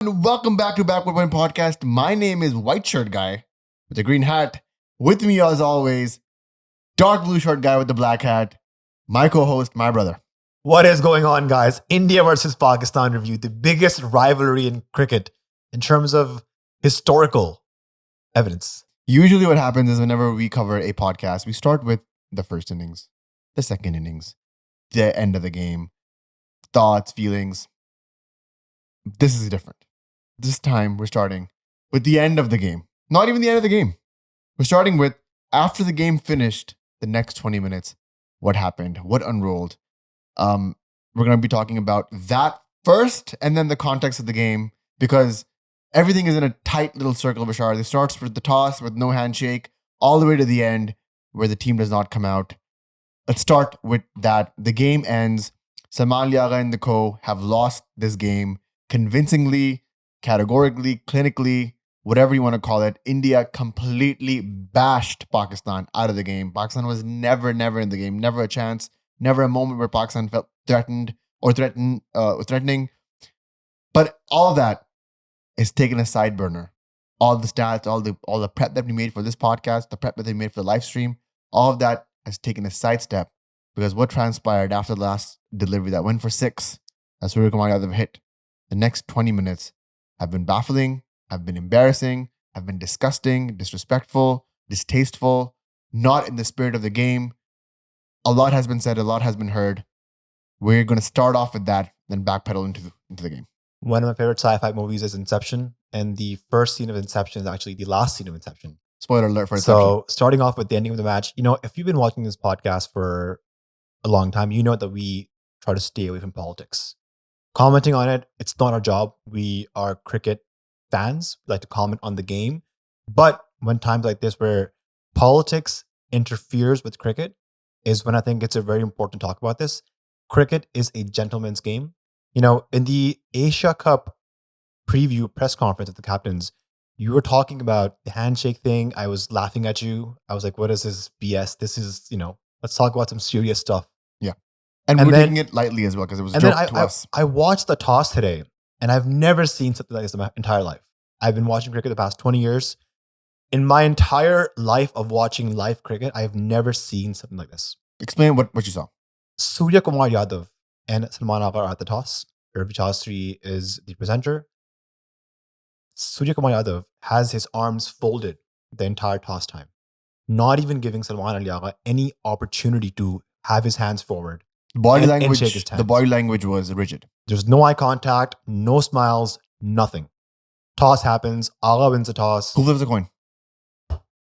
And welcome back to Backward Point Podcast. My name is White Shirt Guy with a green hat. With me, as always, Dark Blue Shirt Guy with the black hat. My co-host, my brother. What is going on, guys? India versus Pakistan review, the biggest rivalry in cricket in terms of historical evidence. Usually what happens is whenever we cover a podcast, we start with the first innings, the second innings, the end of the game, thoughts, feelings. This is different. This time we're starting with the end of the game. Not even the end of the game. We're starting with after the game finished, the next 20 minutes, what happened, what unrolled. We're going to be talking about that first and then the context of the game because everything is in a tight little circle, Bashar. It starts with the toss with no handshake all the way to the end where the team does not come out. Let's start with that. The game ends. Saim Haris and the co have lost this game convincingly, categorically, clinically, whatever you want to call it. India completely bashed Pakistan out of the game. Pakistan was never in the game, never a chance, never a moment where Pakistan felt threatening. But all of that is taken a side burner. All the stats, all the prep that we made for this podcast, the prep that they made for the live stream, all of that has taken a sidestep because what transpired after the last delivery that went for 6, as Surya Kumar Yadav hit, the next 20 minutes have been baffling, have been embarrassing, have been disgusting, disrespectful, distasteful, not in the spirit of the game. A lot has been said, a lot has been heard. We're going to start off with that, then backpedal into the game. One of my favorite sci-fi movies is Inception, and the first scene of Inception is actually the last scene of Inception. Spoiler alert for Inception. So starting off with the ending of the match, if you've been watching this podcast for a long time, you know that we try to stay away from politics. Commenting on it, it's not our job. We are cricket fans. We like to comment on the game. But when times like this where politics interferes with cricket is when I think it's very important to talk about this. Cricket is a gentleman's game. In the Asia Cup preview press conference of the captains, you were talking about the handshake thing. I was laughing at you. I was like, what is this BS? This is, let's talk about some serious stuff. Yeah. And we're taking it lightly as well because it was a joke to us. I watched the toss today and I've never seen something like this in my entire life. I've been watching cricket the past 20 years. In my entire life of watching live cricket, I have never seen something like this. Explain what you saw. Surya Kumar Yadav and Salman Agha are at the toss. Ravi Shastri is the presenter. Surya Kumar Yadav has his arms folded the entire toss time, not even giving Salman Agha any opportunity to have his hands forward. The body language was rigid. There's no eye contact, no smiles, nothing. Toss happens. Agha wins the toss. Who flips the coin?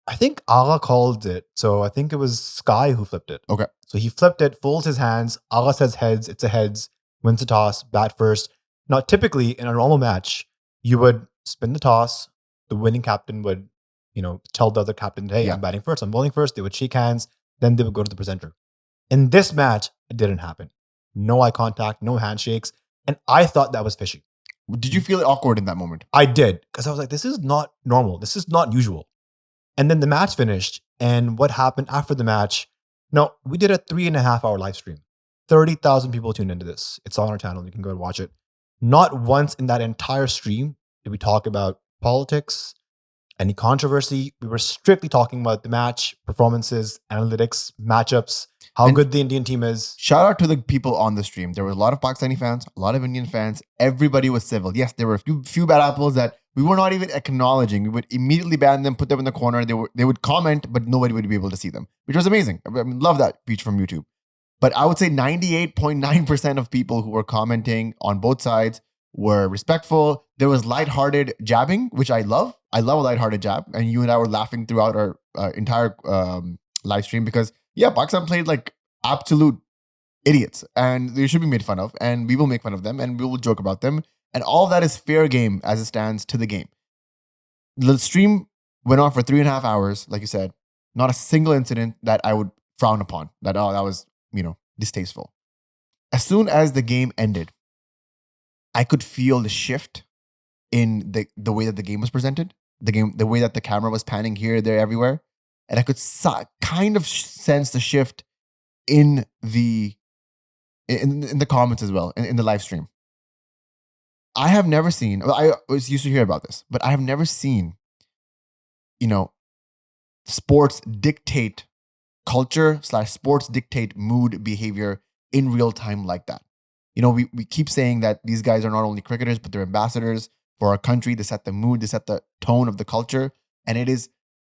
I think Agha called it. So I think it was Sky who flipped it. Okay. So he flipped it, folds his hands. Agha says heads. It's a heads. Wins the toss. Bat first. Now, typically in a normal match, you would spin the toss. The winning captain would, tell the other captain, hey, I'm batting first. I'm bowling first. They would shake hands. Then they would go to the presenter. In this match, it didn't happen. No eye contact, no handshakes. And I thought that was fishy. Did you feel awkward in that moment? I did. Because I was like, this is not normal. This is not usual. And then the match finished. And what happened after the match? No, we did a 3.5-hour live stream. 30,000 people tuned into this. It's on our channel. You can go and watch it. Not once in that entire stream did we talk about politics, any controversy. We were strictly talking about the match, performances, analytics, matchups, how good the Indian team is. Shout out to the people on the stream. There were a lot of Pakistani fans, a lot of Indian fans. Everybody was civil. Yes, there were a few bad apples that we were not even acknowledging. We would immediately ban them, put them in the corner. They would comment, but nobody would be able to see them, which was amazing. I love that feature from YouTube. But I would say 98.9% of people who were commenting on both sides were respectful. There was lighthearted jabbing, which I love. I love a lighthearted jab. And you and I were laughing throughout our entire live stream because, Pakistan played like absolute idiots and they should be made fun of. And we will make fun of them and we will joke about them. And all of that is fair game as it stands to the game. The stream went on for 3.5 hours, like you said. Not a single incident that I would frown upon. That was, distasteful. As soon as the game ended, I could feel the shift in the way that the game was presented, the way that the camera was panning here, there, everywhere. And I could kind of sense the shift in the comments as well, in the live stream. I have never seen, I was used to hear about this, but I have never seen, sports dictate culture / sports dictate mood behavior in real time like that. We keep saying that these guys are not only cricketers, but they're ambassadors for our country. They set the mood, they set the tone of the culture. And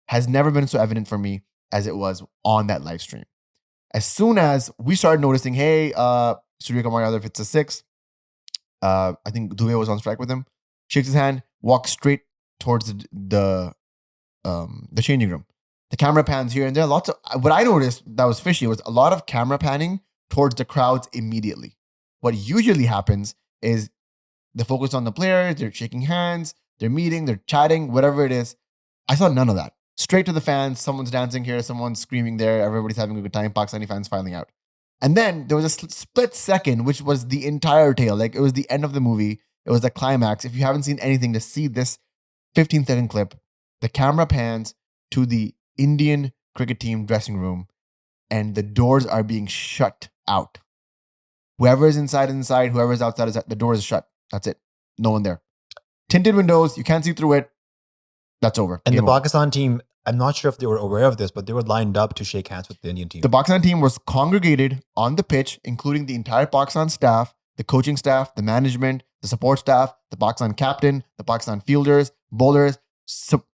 has never been so evident for me as it was on that live stream. As soon as we started noticing, hey, Surya Kumar Yadav hits a six, I think Dubey was on strike with him, shakes his hand, walks straight towards the changing room. The camera pans here and there. What I noticed that was fishy was a lot of camera panning towards the crowds immediately. What usually happens is the focus on the players, they're shaking hands, they're meeting, they're chatting, whatever it is. I saw none of that. Straight to the fans, someone's dancing here, someone's screaming there, everybody's having a good time, Pakistani fans filing out. And then there was a split second, which was the entire tale. Like, it was the end of the movie. It was the climax. If you haven't seen anything, to see this 15-second clip, the camera pans to the Indian cricket team dressing room, and the doors are being shut out. Whoever is inside is inside. Whoever is outside is the door is shut. That's it. No one there. Tinted windows. You can't see through it. That's over. And Game the over. Pakistan team, I'm not sure if they were aware of this, but they were lined up to shake hands with the Indian team. The Pakistan team was congregated on the pitch, including the entire Pakistan staff, the coaching staff, the management, the support staff, the Pakistan captain, the Pakistan fielders, bowlers,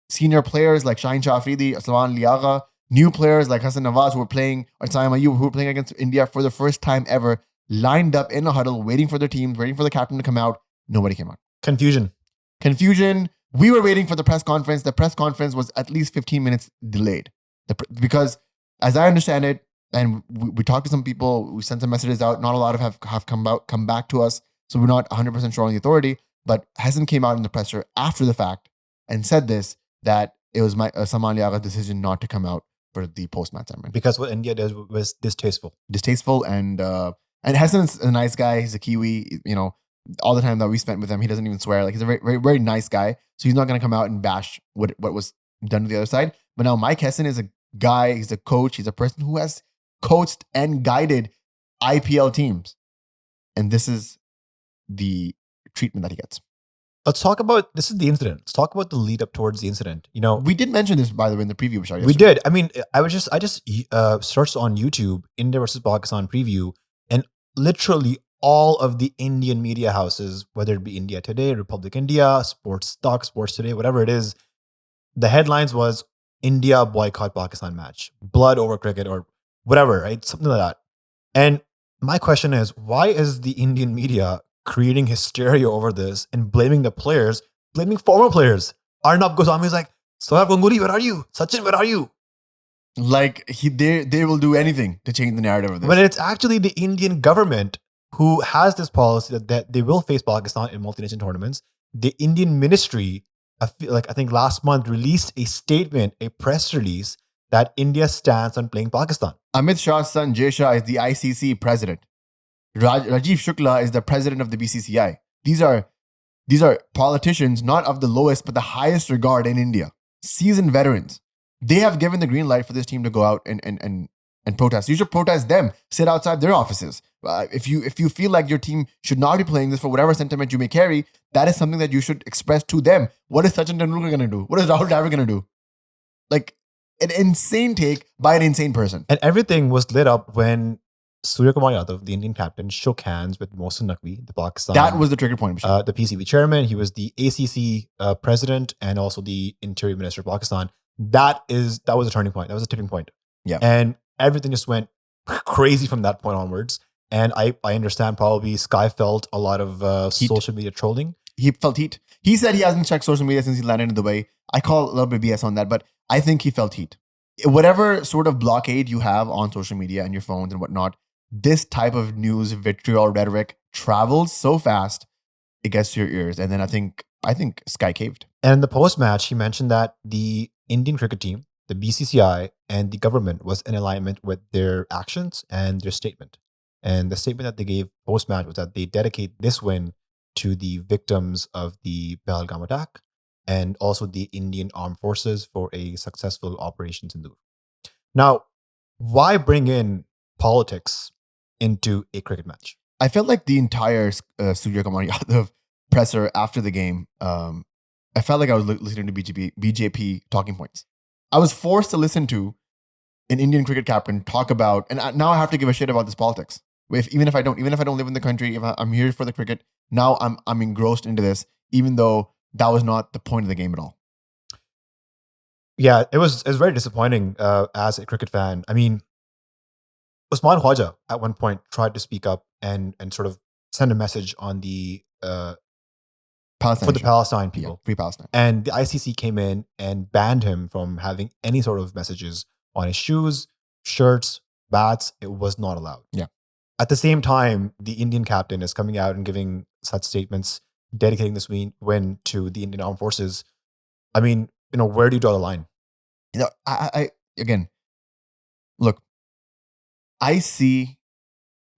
senior players like Shaheen Agha, new players like Hasan Nawaz who were playing, or Saim Haris who were playing against India for the first time ever, lined up in a huddle, waiting for their teams, waiting for the captain to come out. Nobody came out. Confusion. We were waiting for the press conference. The press conference was at least 15 minutes delayed. Because as I understand it, and we talked to some people, we sent some messages out, not a lot of have come back to us, so we're not 100% sure on the authority, but Hasan came out in the presser after the fact and said this, that it was Saim Haris' decision not to come out for the post-match ceremony. Because what India did was distasteful. And Hasan's a nice guy. He's a Kiwi, all the time that we spent with him, he doesn't even swear. Like, he's a very, very, very nice guy. So he's not going to come out and bash what was done to the other side. But now Mike Hasan is a guy, he's a coach, he's a person who has coached and guided IPL teams. And this is the treatment that he gets. Let's talk about, this is the incident. Let's talk about the lead up towards the incident. We did mention this, by the way, in the preview show. We did. I mean, I just searched on YouTube, India versus Pakistan preview, and literally all of the Indian media houses, whether it be India Today, Republic India, Sports Today, whatever it is, the headlines was India boycott Pakistan match, blood over cricket, or whatever, right? Something like that. And my question is, why is the Indian media creating hysteria over this and blaming the players, blaming former players? Arnab Goswami is like, Sohaib Ganguly, where are you? Sachin, where are you? Like, they will do anything to change the narrative of this. But it's actually the Indian government who has this policy that they will face Pakistan in multi-nation tournaments. The Indian ministry, I think last month, released a statement, a press release, that India stands on playing Pakistan. Amit Shah's son, Jay Shah, is the ICC president. Rajiv Shukla is the president of the BCCI. These are politicians, not of the lowest, but the highest regard in India. Seasoned veterans. They have given the green light for this team to go out and protest. You should protest them. Sit outside their offices. If you feel like your team should not be playing this for whatever sentiment you may carry, that is something that you should express to them. What is Sachin Tendulkar going to do? What is Rahul Dravid going to do? Like, an insane take by an insane person. And everything was lit up when Surya Kumar Yadav, the Indian captain, shook hands with Mohsin Naqvi, the Pakistan. That was the trigger point. The PCB chairman. He was the ACC president and also the Interior Minister of Pakistan. That was a turning point. That was a tipping point. Yeah. And everything just went crazy from that point onwards. And I understand probably Sky felt a lot of social media trolling. He felt heat. He said he hasn't checked social media since he landed in Dubai. I call a little bit BS on that, but I think he felt heat. Whatever sort of blockade you have on social media and your phones and whatnot, this type of news, vitriol, rhetoric travels so fast, it gets to your ears. And then I think Sky caved. And in the post-match, he mentioned that the Indian cricket team, the BCCI, and the government was in alignment with their actions and their statement. And the statement that they gave post-match was that they dedicate this win to the victims of the Pahalgam attack and also the Indian Armed Forces for a successful Operation Sindoor. Now, why bring in politics into a cricket match? I felt like the entire Surya Kumar Yadav presser after the game, I felt like I was listening to BJP talking points. I was forced to listen to an Indian cricket captain talk about, and now I have to give a shit about this politics. Even if I don't live in the country, if I'm here for the cricket, now I'm engrossed into this, even though that was not the point of the game at all. Yeah, it was very disappointing as a cricket fan. I mean, Usman Khwaja at one point tried to speak up and sort of send a message on the Palestine for the issue. Palestine people. Yeah, free Palestine. And the ICC came in and banned him from having any sort of messages on his shoes, shirts, bats. It was not allowed. Yeah. At the same time, the Indian captain is coming out and giving such statements, dedicating this win to the Indian Armed Forces. I mean, where do you draw the line? I again, look, I see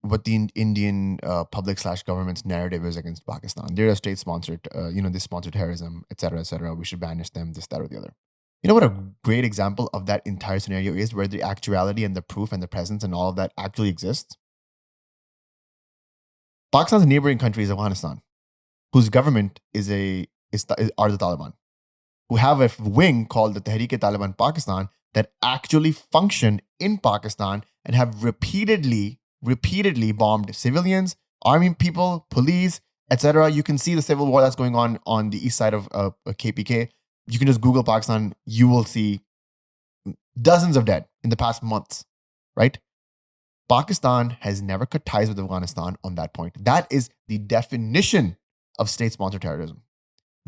what the Indian public / government's narrative is against Pakistan. They're a state-sponsored, they sponsor terrorism, et cetera. We should banish them, this, that, or the other. You know what a great example of that entire scenario is, where the actuality and the proof and the presence and all of that actually exists? Pakistan's neighboring country is Afghanistan, whose government are the Taliban, who have a wing called the Tehreek-e-Taliban Pakistan that actually function in Pakistan and have repeatedly bombed civilians, army people, police, etc. You can see the civil war that's going on the east side of KPK. You can just Google Pakistan. You will see dozens of dead in the past months, right? Pakistan has never cut ties with Afghanistan on that point. That is the definition of state-sponsored terrorism.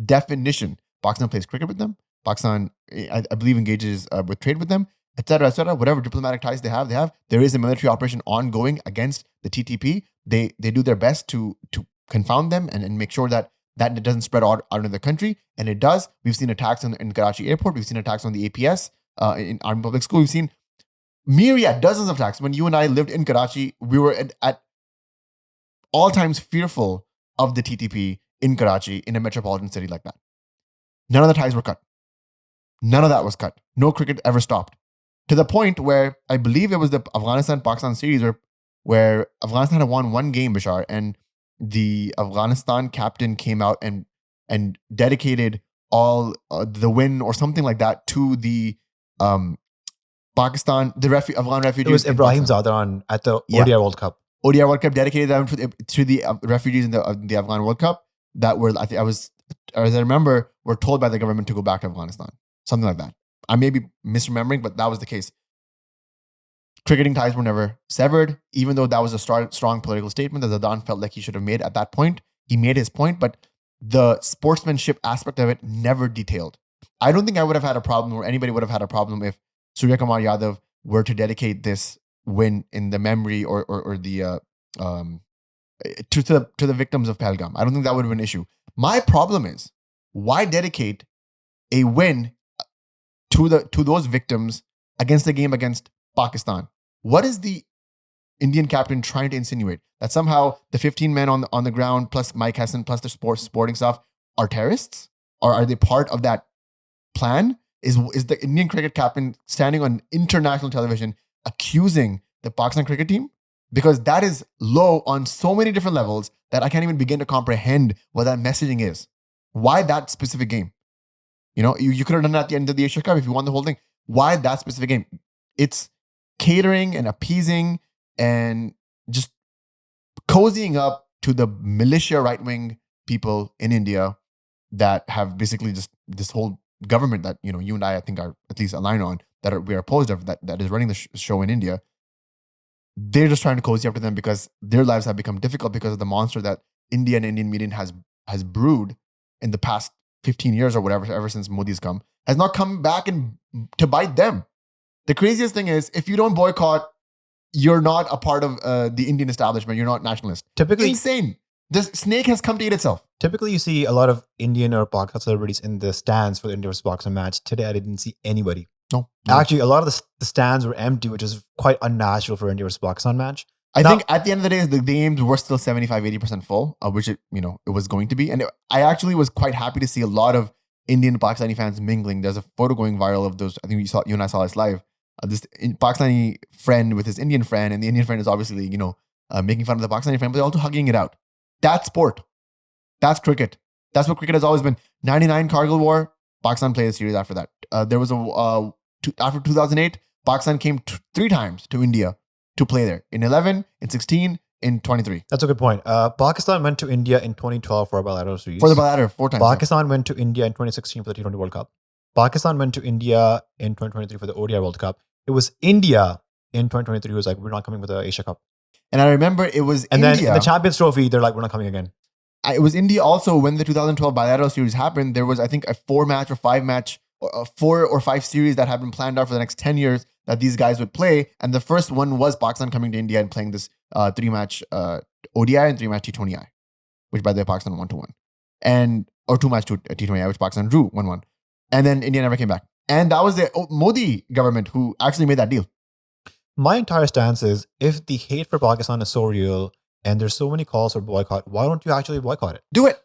Definition. Pakistan plays cricket with them. Pakistan, I believe, engages with trade with them, etc., whatever diplomatic ties they have. There is a military operation ongoing against the TTP. They do their best to confound them and make sure that doesn't spread out into the country. And it does. We've seen attacks in Karachi airport. We've seen attacks on the APS, in Army Public School. We've seen myriad, dozens of attacks. When you and I lived in Karachi, we were at all times fearful of the TTP in Karachi, in a metropolitan city like that. None of the ties were cut. None of that was cut. No cricket ever stopped. To the point where I believe it was the Afghanistan-Pakistan series where Afghanistan had won one game, Bashar, and the Afghanistan captain came out and dedicated all the win or something like that to the Pakistan, Afghan refugees. It was Ibrahim Zadran at the ODI World Cup. ODI World Cup, dedicated them to the refugees in the Afghan World Cup that were, as I remember, were told by the government to go back to Afghanistan. Something like that. I may be misremembering, but that was the case. Cricketing ties were never severed, even though that was a strong political statement that Zadran felt like he should have made at that point. He made his point, but the sportsmanship aspect of it never detailed. I don't think I would have had a problem, or anybody would have had a problem, if Surya Kumar Yadav were to dedicate this win in the memory or the to the victims of Pahalgam. I don't think that would have been an issue. My problem is, why dedicate a win to those victims against the game against Pakistan? What is the Indian captain trying to insinuate? That somehow the 15 men on the ground plus Mike Hesson plus the sporting staff are terrorists? Or are they part of that plan? Is the Indian cricket captain standing on international television accusing the Pakistan cricket team? Because that is low on so many different levels that I can't even begin to comprehend what that messaging is. Why that specific game? You could have done that at the end of the Asia Cup if you won the whole thing. Why that specific game? It's catering and appeasing and just cozying up to the militia right-wing people in India that have basically just this whole government that you and I think are at least aligned on, that we are opposed of, that is running the show in India. They're just trying to cozy up to them because their lives have become difficult because of the monster that India and Indian media has brewed in the past 15 years or whatever, ever since Modi's come, has not come back and to bite them. The craziest thing is, if you don't boycott, you're not a part of the Indian establishment. You're not nationalist. Typically, insane. The snake has come to eat itself. Typically, you see a lot of Indian or Pakistan celebrities in the stands for the India versus Pakistan match. Today, I didn't see anybody. No. Actually, a lot of the stands were empty, which is quite unnatural for India versus Pakistan match. I think at the end of the day, the games were still 75-80% full, which it was going to be. And I actually was quite happy to see a lot of Indian and Pakistani fans mingling. There's a photo going viral of those. I think you and I saw this live. This Pakistani friend with his Indian friend, and the Indian friend is obviously making fun of the Pakistani friend, but they're also hugging it out. That's sport. That's cricket. That's what cricket has always been. 99 Kargil War, Pakistan played a series after that. There was after 2008, Pakistan came 3 times to India to play there. In 11, in 16, in 23. That's a good point. Pakistan went to India in 2012 for a bilateral series. For the bilateral, 4 times. Pakistan went to India in 2016 for the T20 World Cup. Pakistan went to India in 2023 for the ODI World Cup. It was India in 2023 who was like, we're not coming with the Asia Cup. And I remember it was And India. then in the Champions Trophy, they're like, we're not coming again. It was India also when the 2012 bilateral series happened. There was, I think, a 4-match or 5-match, or a 4 or 5 series that had been planned out for the next 10 years that these guys would play. And the first one was Pakistan coming to India and playing this 3-match ODI and 3-match T20I, which by the way, Pakistan 1-1. Or 2-match T20I, which Pakistan drew 1-1. And then India never came back. And that was the Modi government who actually made that deal. My entire stance is, if the hate for Pakistan is so real and there's so many calls for boycott, why don't you actually boycott it? Do it.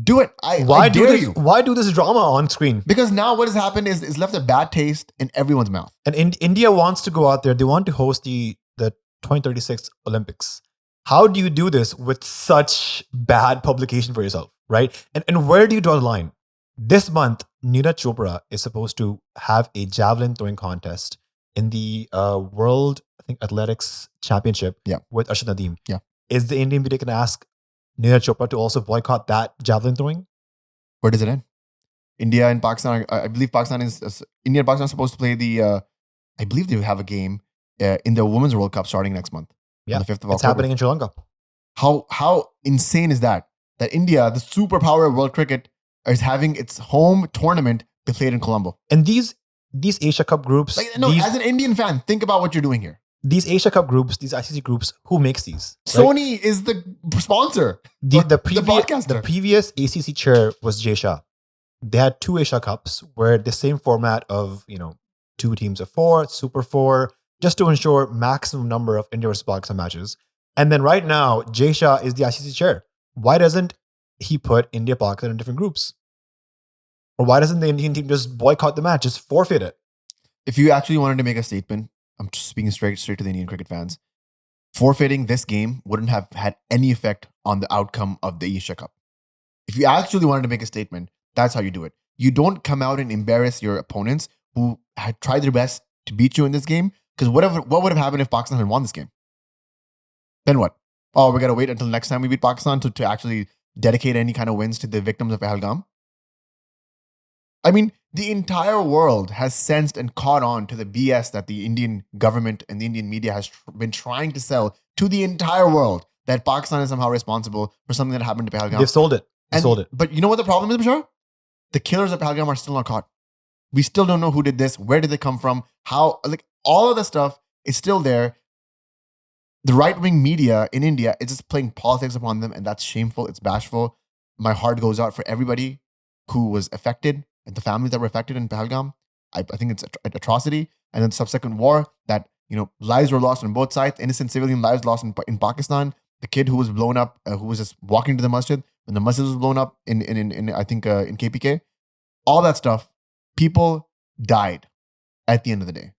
Do it. Why I do dare this? you. Why do this drama on screen? Because now what has happened is it's left a bad taste in everyone's mouth. And India wants to go out there. They want to host the 2036 Olympics. How do you do this with such bad publication for yourself, right? And where do you draw the line? This month, Neeraj Chopra is supposed to have a javelin throwing contest in the World, I think, Athletics Championship with Arshad Nadeem. Yeah. Is the Indian media going to ask Neeraj Chopra to also boycott that javelin throwing? Where does it end? India and Pakistan, I believe India and Pakistan are supposed to play I believe they have a game in the Women's World Cup starting next month. Yeah, on the 5th of October. It's happening in Sri Lanka. How insane is that? That India, the superpower of world cricket, is having its home tournament be played in Colombo. And these Asia Cup groups... as an Indian fan, think about what you're doing here. These Asia Cup groups, these ICC groups, who makes these? Right? Sony is the sponsor. The previous ACC chair was Jay Shah. They had 2 Asia Cups where the same format of 2 teams of 4, Super 4, just to ensure maximum number of India versus Pakistan matches. And then right now, Jay Shah is the ICC chair. Why doesn't he put India, Pakistan in different groups? Or why doesn't the Indian team just boycott the match, just forfeit it? If you actually wanted to make a statement, I'm just speaking straight to the Indian cricket fans, forfeiting this game wouldn't have had any effect on the outcome of the Asia Cup. If you actually wanted to make a statement, that's how you do it. You don't come out and embarrass your opponents who had tried their best to beat you in this game, because what would have happened if Pakistan had won this game? Then what? Oh, we got to wait until next time we beat Pakistan to actually dedicate any kind of wins to the victims of Pahalgam? I mean, the entire world has sensed and caught on to the BS that the Indian government and the Indian media has been trying to sell to the entire world, that Pakistan is somehow responsible for something that happened to Pahalgam. They've sold it. But you know what the problem is, Bashar? The killers of Pahalgam are still not caught. We still don't know who did this, where did they come from, how, all of the stuff is still there. The right-wing media in India is just playing politics upon them, and that's shameful. It's bashful. My heart goes out for everybody who was affected and the families that were affected in Pahalgam. I think it's an atrocity. And then subsequent war that, lives were lost on both sides, innocent civilian lives lost in Pakistan. The kid who was blown up, who was just walking to the masjid, when the masjid was blown up in KPK. All that stuff, people died at the end of the day.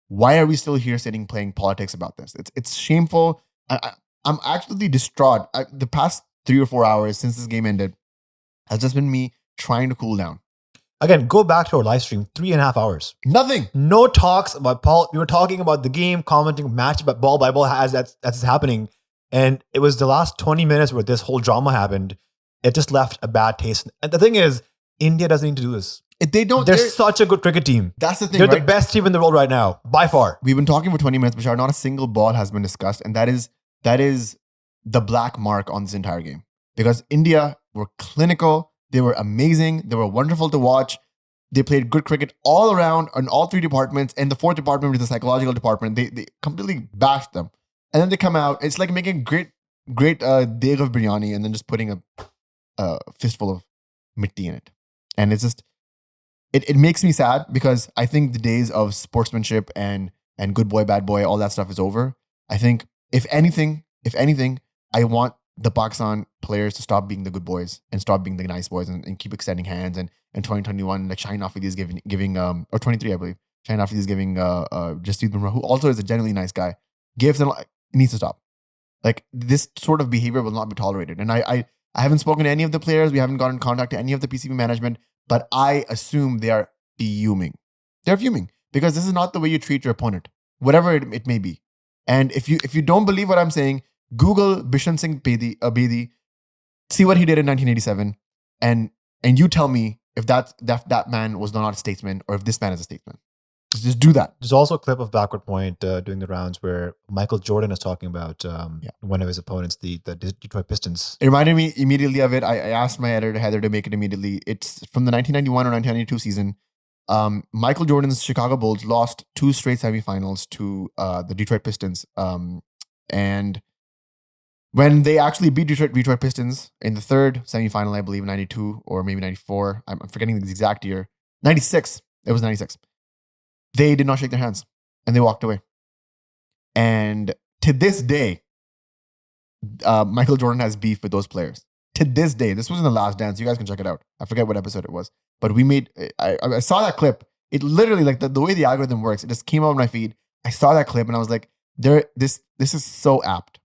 Why are we still here sitting playing politics about this? It's shameful. I'm actually distraught. The past 3 or 4 hours since this game ended has just been me trying to cool down. Again, go back to our live stream, 3.5 hours. Nothing. No talks about we were talking about the game, commenting match by ball as that's happening. And it was the last 20 minutes where this whole drama happened. It just left a bad taste. And the thing is, India doesn't need to do this. If they don't, they're such a good cricket team. That's the thing. They're the best team in the world right now, by far. We've been talking for 20 minutes, Bashar. Not a single ball has been discussed. And that is the black mark on this entire game. Because India were clinical. They were amazing. They were wonderful to watch. They played good cricket all around in all 3 departments. And the 4th department, which is the psychological department, they completely bashed them. And then they come out. It's like making great deg of biryani and then just putting a fistful of mitti in it. And it's just, it makes me sad because I think the days of sportsmanship and good boy, bad boy, all that stuff is over. I think if anything, I want the Pakistan players to stop being the good boys and stop being the nice boys and keep extending hands. And in 2021, like Shaheen Afridi is giving or 23, I believe, Shaheen Afridi is giving Jasprit Bumrah, who also is a genuinely nice guy, gives them, it needs to stop. Like, this sort of behavior will not be tolerated. And I I haven't spoken to any of the players. We haven't gotten in contact to any of the PCB management, but I assume they are fuming. They're fuming because this is not the way you treat your opponent, whatever it may be. And if you don't believe what I'm saying, Google Bishan Singh Bedi, see what he did in 1987, and you tell me if that man was not a statesman or if this man is a statesman. Just do that. There's also a clip of Backward Point doing the rounds where Michael Jordan is talking about one of his opponents, the Detroit Pistons. It reminded me immediately of it. I asked my editor, Heather, to make it immediately. It's from the 1991 or 1992 season. Michael Jordan's Chicago Bulls lost 2 straight semifinals to the Detroit Pistons. And when they actually beat Detroit Pistons in the 3rd semifinal, I believe, 92 or maybe 94. I'm forgetting the exact year. 96. It was 96. They did not shake their hands and they walked away. And to this day, Michael Jordan has beef with those players. To this day, this was in The Last Dance. You guys can check it out. I forget what episode it was. But I saw that clip. It literally, like the way the algorithm works, it just came out on my feed. I saw that clip and I was like, this is so apt.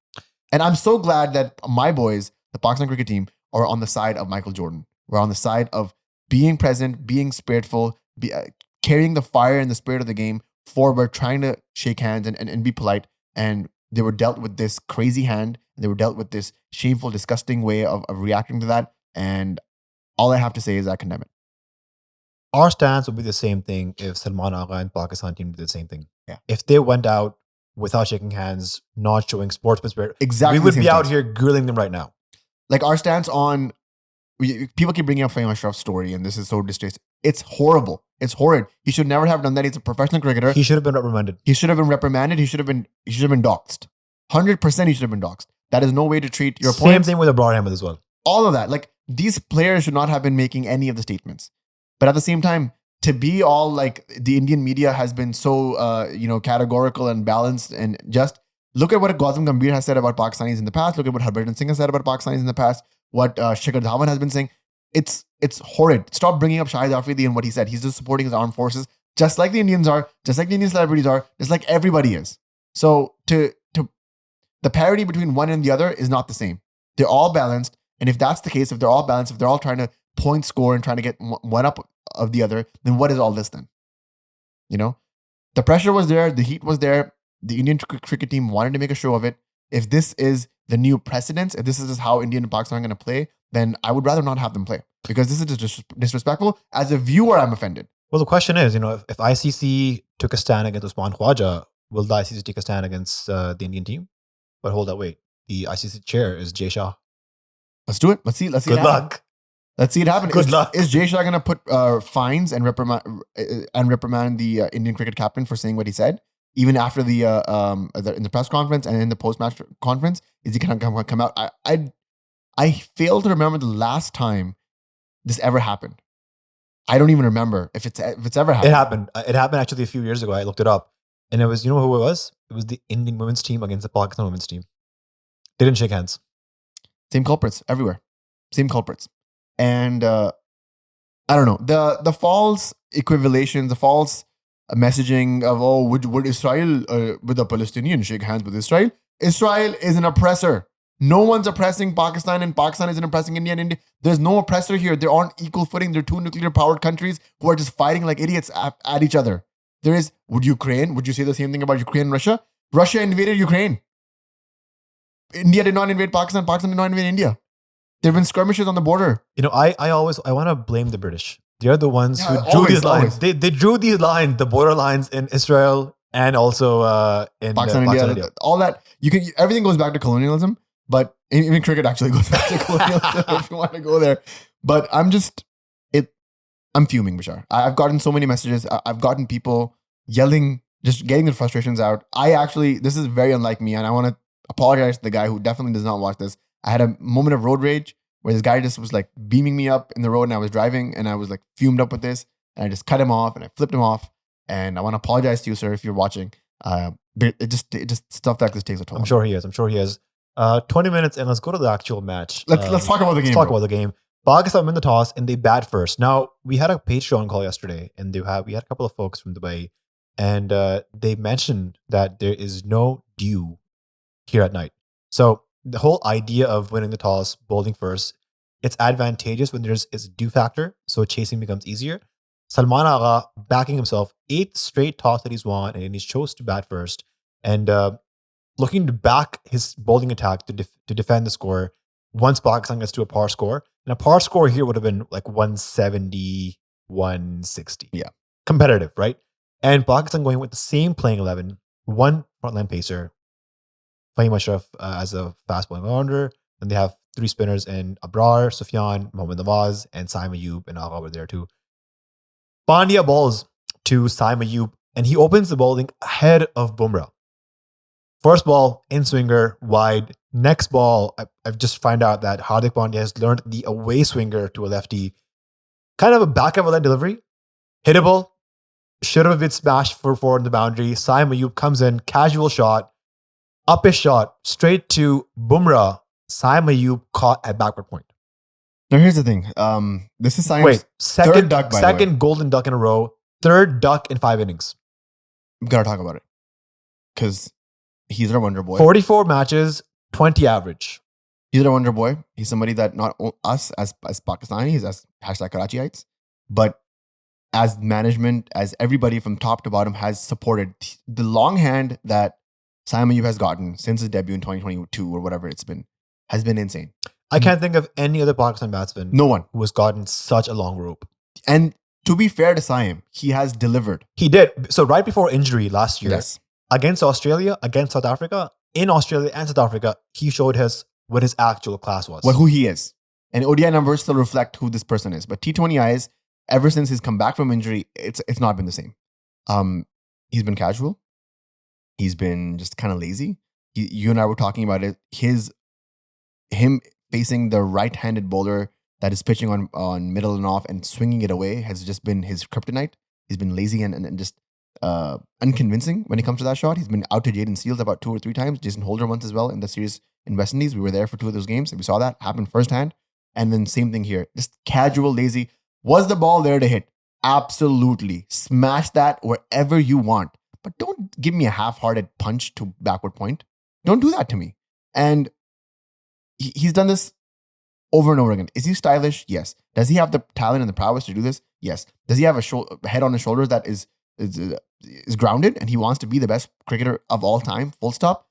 And I'm so glad that my boys, the Pakistan cricket team, are on the side of Michael Jordan. We're on the side of being present, being spiritful, carrying the fire and the spirit of the game forward, trying to shake hands and be polite. And they were dealt with this crazy hand. They were dealt with this shameful, disgusting way of reacting to that. And all I have to say is I condemn it. Our stance would be the same thing if Salman Agha and Pakistan team did the same thing. Yeah. If they went out without shaking hands, not showing sportsman spirit, exactly, we would be out here grilling them right now. Like our stance on, people keep bringing up Fahim Ashraf's story, and this is so distasteful. It's horrible. It's horrid. He should never have done that. He's a professional cricketer. He should have been reprimanded. He should have been reprimanded. He should have been doxxed. 100% he should have been doxxed. That is no way to treat your opponent. Same thing with Abrar Ahmed as well. All of that. Like, these players should not have been making any of the statements. But at the same time, to be all like the Indian media has been so categorical and balanced, and just look at what Gautam Gambhir has said about Pakistanis in the past. Look at what Harbhajan Singh has said about Pakistanis in the past. What Shikhar Dhawan has been saying. It's horrid. Stop bringing up Shahid Afridi and what he said. He's just supporting his armed forces, just like the Indians are, just like the Indian celebrities are, just like everybody is. So the parity between one and the other is not the same. They're all balanced. And if that's the case, if they're all balanced, if they're all trying to point score and trying to get one up of the other, then what is all this then? The pressure was there. The heat was there. The Indian cricket team wanted to make a show of it. If this is the new precedence, if this is how India and Pakistan are going to play, then I would rather not have them play, because this is just disrespectful. As a viewer, I'm offended. Well, the question is, if ICC took a stand against Usman Khwaja, will the ICC take a stand against the Indian team? But hold that, wait. The ICC chair is Jay Shah. Let's do it. Let's see. Good luck. Let's see it happen. Good luck. Is Jay Shah going to put fines and reprimand the Indian cricket captain for saying what he said, even after in the press conference and in the post-match conference? Is he going to come out? I fail to remember the last time this ever happened. I don't even remember if it's ever happened. It happened. It happened actually a few years ago. I looked it up, and it was, who it was? It was the Indian women's team against the Pakistan women's team. They didn't shake hands. Same culprits everywhere. Same culprits. And I don't know, the false equivalation, the false messaging of, would Israel with the Palestinians shake hands with Israel? Israel is an oppressor. No one's oppressing Pakistan, and Pakistan isn't oppressing India. And India, there's no oppressor here. They're on equal footing. They're 2 nuclear-powered countries who are just fighting like idiots at each other. Would you say the same thing about Ukraine and Russia? Russia invaded Ukraine. India did not invade Pakistan. Pakistan did not invade India. There have been skirmishes on the border. I want to blame the British. They're the ones who drew these lines. They drew these lines, the border lines in Israel and also in Pakistan, India. All that, everything goes back to colonialism. But even cricket actually goes back to colonialism if you want to go there. But I'm fuming, Bashar. I've gotten so many messages. I've gotten people yelling, just getting their frustrations out. This is very unlike me, and I want to apologize to the guy who definitely does not watch this. I had a moment of road rage where this guy just was like beaming me up in the road, and I was driving, and I was like fumed up with this, and I just cut him off, and I flipped him off. And I want to apologize to you, sir, if you're watching. But it just stuff like this takes a toll. I'm sure he is. 20 minutes and let's go to the actual match. Let's talk about the game. Let's talk about the game. Pakistan win the toss and they bat first. Now, we had a Patreon call yesterday, and we had a couple of folks from Dubai, and they mentioned that there is no dew here at night. So the whole idea of winning the toss, bowling first, It's advantageous when there's a due factor, so chasing becomes easier. Salman Agha backing himself, 8 straight toss that he's won, and he's chose to bat first. And looking to back his bowling attack to defend the score once Pakistan gets to a par score. And a par score here would have been like 170, 160. Yeah. Competitive, right? And Pakistan going with the same playing 11, one frontline pacer, Fahim Ashraf as a fast bowling all-rounder. Then they have 3 spinners in Abrar, Sufyan, Mohammad Nawaz, and Saim Ayub and Agha were there too. Pandya balls to Saim Ayub, and he opens the bowling ahead of Bumrah. First ball, in swinger, wide. Next ball, I've just found out that Hardik Pandya has learned the away swinger to a lefty. Kind of a back of a leg delivery. Hittable. Should have been smashed for 4 in the boundary. Saim Ayub comes in, casual shot. Up his shot, straight to Bumrah. Saim Ayub caught at backward point. Now here's the thing. This is Saim's third duck, by the way. Second golden duck in a row. Third duck in 5 innings. We've got to talk about it. Because he's our wonder boy. 44 matches, 20 average. He's our wonder boy. He's somebody that not us as Pakistanis, as #Karachiites, but as management, as everybody from top to bottom has supported. The long hand that Saim Ayub has gotten since his debut in 2022 or whatever it's been has been insane. I can't think of any other Pakistan batsman No one who has gotten such a long rope. And to be fair to Saim, he has delivered. He did. So right before injury last year, Yes. against Australia, against South Africa, in Australia and South Africa, he showed what his actual class was. Well, who he is. And ODI numbers still reflect who this person is. But T20Is, ever since he's come back from injury, it's not been the same. He's been casual. He's been just kind of lazy. You and I were talking about it. Him facing the right-handed bowler that is pitching on middle and off and swinging it away has just been his kryptonite. He's been lazy and just unconvincing when it comes to that shot. He's been out to Jaden Seals about 2 or 3 times. Jason Holder once as well in the series in West Indies. We were there for 2 of those games. We saw that happen firsthand. And then same thing here. Just casual, lazy. Was the ball there to hit? Absolutely. Smash that wherever you want. But don't give me a half-hearted punch to backward point. Don't do that to me. And he's done this over and over again. Is he stylish? Yes. Does he have the talent and the prowess to do this? Yes. Does he have a head on his shoulders that is grounded and he wants to be the best cricketer of all time? Full stop.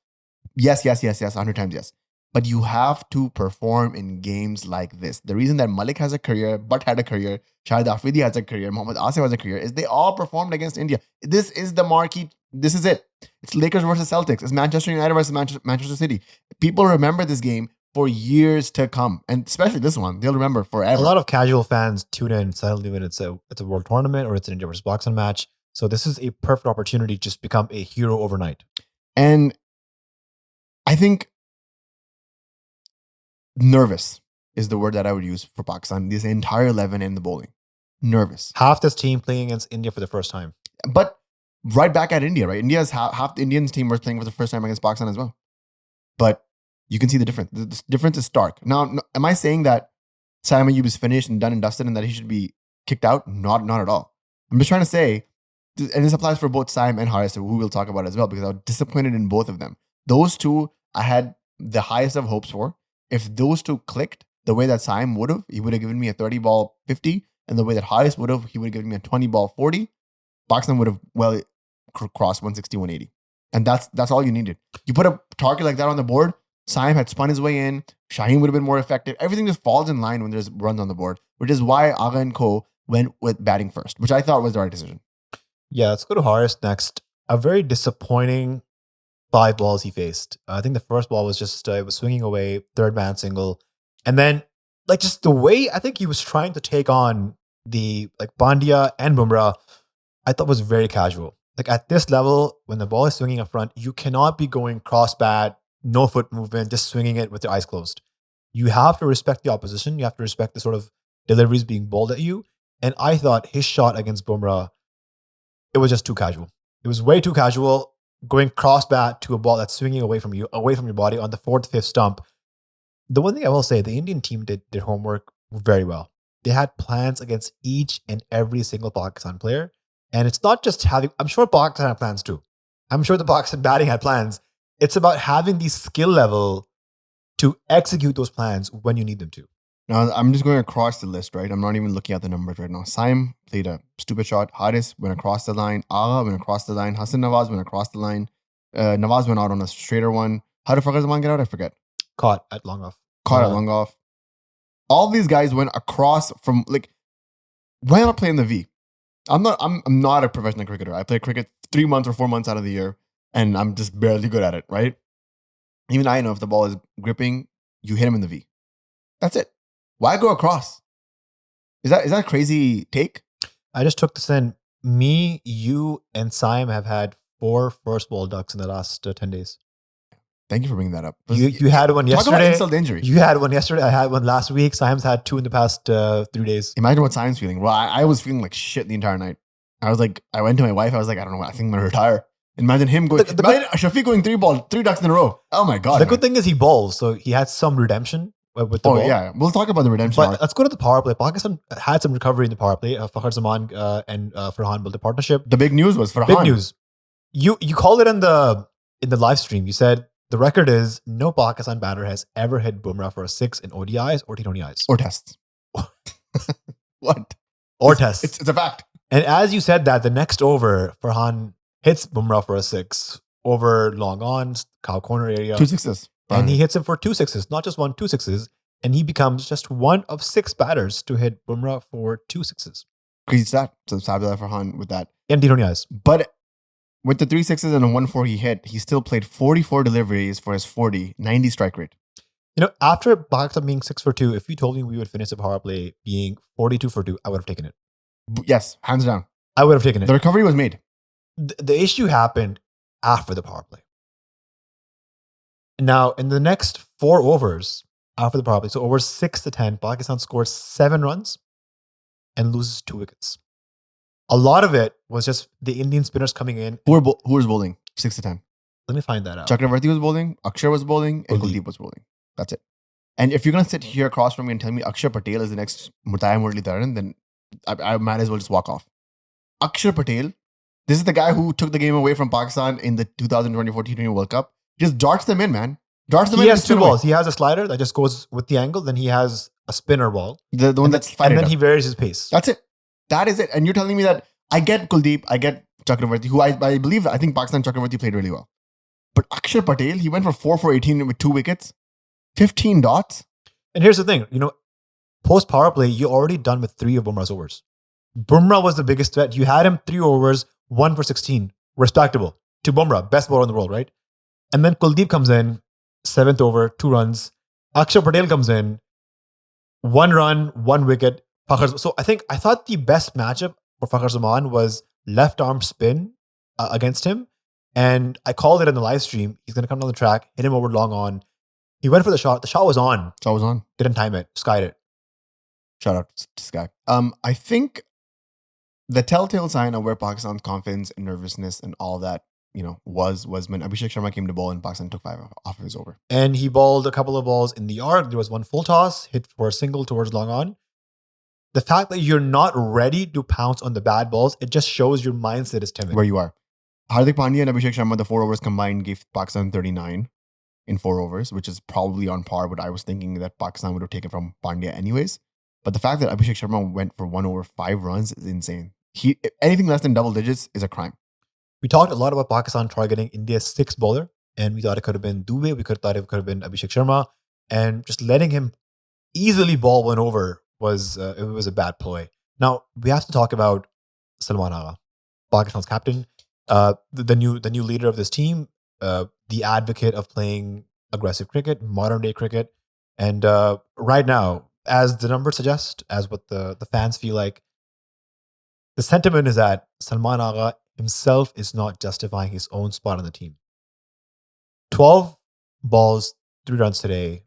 Yes. 100 times yes. But you have to perform in games like this. The reason that Malik has a career, Butt had a career, Shahid Afridi has a career, Mohammad Asif has a career, is they all performed against India. This is the marquee. This is it. It's Lakers versus Celtics. It's Manchester United versus Manchester City. People remember this game for years to come. And especially this one, they'll remember forever. A lot of casual fans tune in suddenly when it's a world tournament or it's an India versus Pakistan match. So this is a perfect opportunity to just become a hero overnight. And I think nervous is the word that I would use for Pakistan. This entire 11 in the bowling. Nervous. Half this team playing against India for the first time. But right back at India, right? India's half the Indians team was playing for the first time against Pakistan as well. But you can see the difference. The difference is stark. Now, am I saying that Saim Ayub is finished and done and dusted and that he should be kicked out? Not at all. I'm just trying to say, and this applies for both Saim and Haris, who we'll talk about as well, because I was disappointed in both of them. Those two, I had the highest of hopes for. If those two clicked the way that Saim would have, he would have given me a 30-ball 50, and the way that Haris would have, he would have given me a 20-ball 40. Pakistan would have crossed 160, 180. And that's all you needed. You put a target like that on the board, Saim had spun his way in, Shaheen would have been more effective. Everything just falls in line when there's runs on the board, which is why Agha and Co. went with batting first, which I thought was the right decision. Yeah, let's go to Haris next. A very disappointing 5 balls he faced. I think the first ball was just, it was swinging away, third man single. And then, like, just the way I think he was trying to take on the, like, Pandya and Bumrah, I thought was very casual. Like, at this level, when the ball is swinging up front, you cannot be going cross bat, no foot movement, just swinging it with your eyes closed. You have to respect the opposition. You have to respect the sort of deliveries being bowled at you. And I thought his shot against Bumrah, it was just too casual. It was way too casual, going cross bat to a ball that's swinging away from you, away from your body on the 4th, 5th stump. The one thing I will say, the Indian team did their homework very well. They had plans against each and every single Pakistan player. And it's not just having, I'm sure Pakistan had plans too. I'm sure the Pakistan batting had plans. It's about having the skill level to execute those plans when you need them to. Now, I'm just going across the list, right? I'm not even looking at the numbers right now. Saim played a stupid shot. Haris went across the line. Agha went across the line. Hasan Nawaz went across the line. Nawaz went out on a straighter one. How did Fakhar Zaman get out? I forget. Caught at long off. Caught at long off. All these guys went across from, like, why am I playing the V? I'm not a professional cricketer. I play cricket 3 months or 4 months out of the year, and I'm just barely good at it, right? Even I know if the ball is gripping, you hit him in the V. That's it. Why go across? Is that a crazy take? I just took this in. Me, you, and Saim have had 4 first ball ducks in the last 10 days. Thank you for bringing that up. You had one Talk yesterday. about insult injury. You had one yesterday. I had one last week. Saim's had 2 in the past 3 days. Imagine what Saim's feeling. Well, I was feeling like shit the entire night. I was like, I went to my wife. I was like, I don't know. I think I'm going to retire. Imagine him going. Imagine Shafiq going 3 ducks in a row. Oh my God. The good thing is he bowls. So he had some redemption with the ball. Oh, yeah. We'll talk about the redemption. But let's go to the power play. Pakistan had some recovery in the power play. Fakhar Zaman and Farhan built a partnership. The big news was Farhan. Big news. You called it in the live stream. You said the record is no Pakistan batter has ever hit Bumrah for a 6 in ODIs or T20Is. Or tests. What? Or tests. It's a fact. And as you said that, the next over, Farhan hits Bumrah for a 6 over long ons, cow corner area. 2 sixes. And he hits him for 2 sixes, not just 1, 2 sixes. And he becomes just one of 6 batters to hit Bumrah for 2 sixes. Crazy stat. So Sabila Farhan with that. And T20Is. But with the 3 sixes and a 1-4 he hit, he still played 44 deliveries for his 90 strike rate. You know, after Pakistan being 6 for 2, if you told me we would finish the power play being 42 for 2, I would have taken it. Yes, hands down. I would have taken it. The recovery was made. The issue happened after the power play. Now, in the next 4 overs after the power play, so overs 6 to 10, Pakistan scores 7 runs and loses 2 wickets. A lot of it was just the Indian spinners coming in. Who was bowling 6 to 10? Let me find that out. Chakravarti was bowling, Akshar was bowling, and Kuldeep. Kuldeep was bowling. That's it. And if you're going to sit here across from me and tell me Akshar Patel is the next Murtaza Muralidharan, then I might as well just walk off. Akshar Patel, this is the guy who took the game away from Pakistan in the 2024 T20 World Cup. Just darts them in, man. He has 2 balls. He has a slider that just goes with the angle. Then he has a spinner ball. The one that's fired. And then he varies his pace. That's it. That is it. And you're telling me that I get Kuldeep, I get Chakravarti, who I think Pakistan Chakravarti played really well. But Akshar Patel, he went for 4 for 18 with 2 wickets, 15 dots. And here's the thing, post power play, you're already done with 3 of Bumrah's overs. Bumrah was the biggest threat. You had him 3 overs, 1 for 16. Respectable. To Bumrah, best bowler in the world, right? And then Kuldeep comes in, 7th over, 2 runs. Akshar Patel comes in, 1 run, 1 wicket. So I thought the best matchup for Fakhar Zaman was left arm spin against him. And I called it in the live stream. He's going to come down the track, hit him over long on. He went for the shot. The shot was on. Shot was on. Didn't time it. Skied it. Shout out to this guy. I think the telltale sign of where Pakistan's confidence and nervousness and all that, was when Abhishek Sharma came to bowl and Pakistan took 5 off of his over. And he bowled a couple of balls in the arc. There was one full toss, hit for a single towards long on. The fact that you're not ready to pounce on the bad balls, it just shows your mindset is timid. Where you are. Hardik Pandya and Abhishek Sharma, the 4 overs combined gave Pakistan 39 in 4 overs, which is probably on par with what I was thinking that Pakistan would have taken from Pandya anyways. But the fact that Abhishek Sharma went for 1 over 5 runs is insane. Anything less than double digits is a crime. We talked a lot about Pakistan targeting India's 6th bowler, and we thought it could have been Dubey, we thought it could have been Abhishek Sharma, and just letting him easily bowl 1 over was a bad ploy. Now, we have to talk about Salman Agha, Pakistan's captain, the new leader of this team, the advocate of playing aggressive cricket, modern day cricket. And right now, as the numbers suggest, as what the fans feel like, the sentiment is that Salman Agha himself is not justifying his own spot on the team. 12 balls, 3 runs today,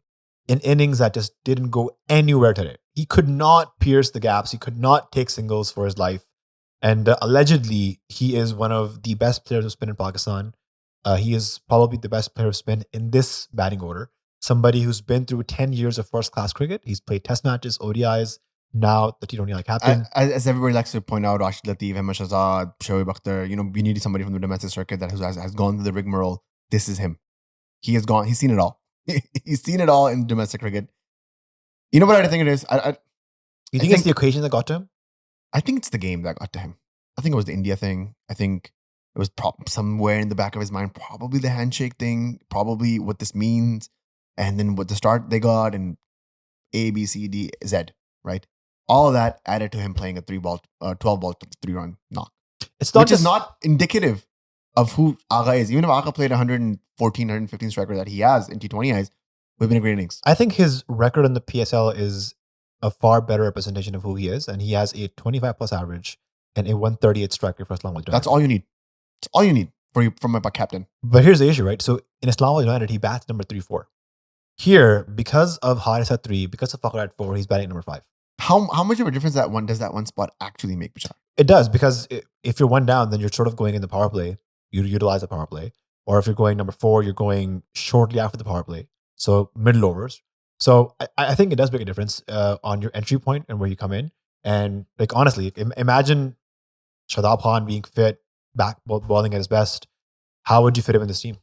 in innings that just didn't go anywhere today. He could not pierce the gaps. He could not take singles for his life. And allegedly, he is one of the best players of spin in Pakistan. He is probably the best player of spin in this batting order. Somebody who's been through 10 years of first-class cricket. He's played test matches, ODIs, now the T20I captain. As everybody likes to point out, Rashid Latif, Ahmed Shahzad, Shoaib Akhtar, we needed somebody from the domestic circuit that has gone through the rigmarole. This is him. He has gone. He's seen it all. He's seen it all in domestic cricket. You know what I think it is? You think it's the occasion that got to him? I think it's the game that got to him. I think it was the India thing. I think it was somewhere in the back of his mind, probably the handshake thing, probably what this means, and then what the start they got, and A, B, C, D, Z, right? All of that added to him playing a 12 ball, 3-run knock. It's not which is not indicative of who Agha is. Even if Agha played 114, 115 striker that he has in T20Is, would have been a great innings. I think his record in the PSL is a far better representation of who he is, and he has a 25 plus average and a 138 striker for Islamabad United. That's all you need. It's all you need from a captain. But here's the issue, right? So in Islamabad United, he bats number 3-4. Here, because of Haris at 3, because of Fakhr at 4, he's batting number 5. How much of a difference does that one spot actually make, Bishar? It does, because if you're one down, then you're sort of going in the power play. You utilize the power play. Or if you're going number 4, you're going shortly after the power play. So middle overs. So I think it does make a difference on your entry point and where you come in. And like honestly, imagine Shadab Khan being fit, back bowling at his best. How would you fit him in this team?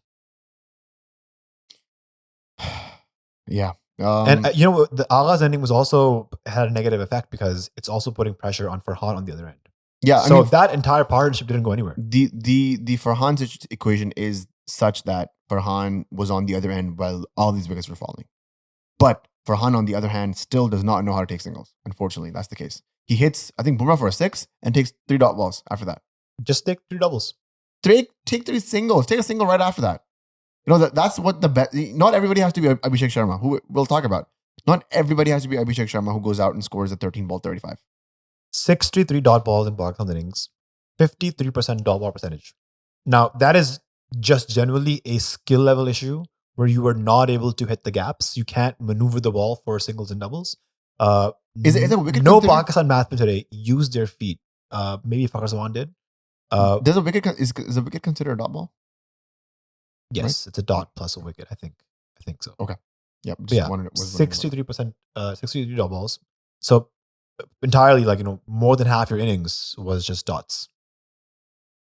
Yeah. And you know, the Agha's ending was also had a negative effect because it's also putting pressure on Farhan on the other end. Yeah. So that entire partnership didn't go anywhere. The Farhan equation is such that Farhan was on the other end while all these wickets were falling. But Farhan, on the other hand, still does not know how to take singles. Unfortunately, that's the case. He hits, I think, Bumrah for a 6 and takes 3 dot balls after that. Just take 3 doubles. Take 3 singles. Take a single right after that. You know, that's what the best. Not everybody has to be Abhishek Sharma, who we'll talk about. Not everybody has to be Abhishek Sharma, who goes out and scores a 13 ball 35. 63 dot balls in Pakistan innings, 53% dot ball percentage. Now, that is just generally a skill level issue where you are not able to hit the gaps. You can't maneuver the ball for singles and doubles. Is it a wicket? No Pakistan batsmen today use their feet. Maybe Fakhr Zaman did. There's a wicket. Is a wicket considered a dot ball? Yes, right? It's a dot plus a wicket. I think so. Okay. Yep. Yeah. 63%, 63 dot balls. So entirely, like, you know, more than half your innings was just dots.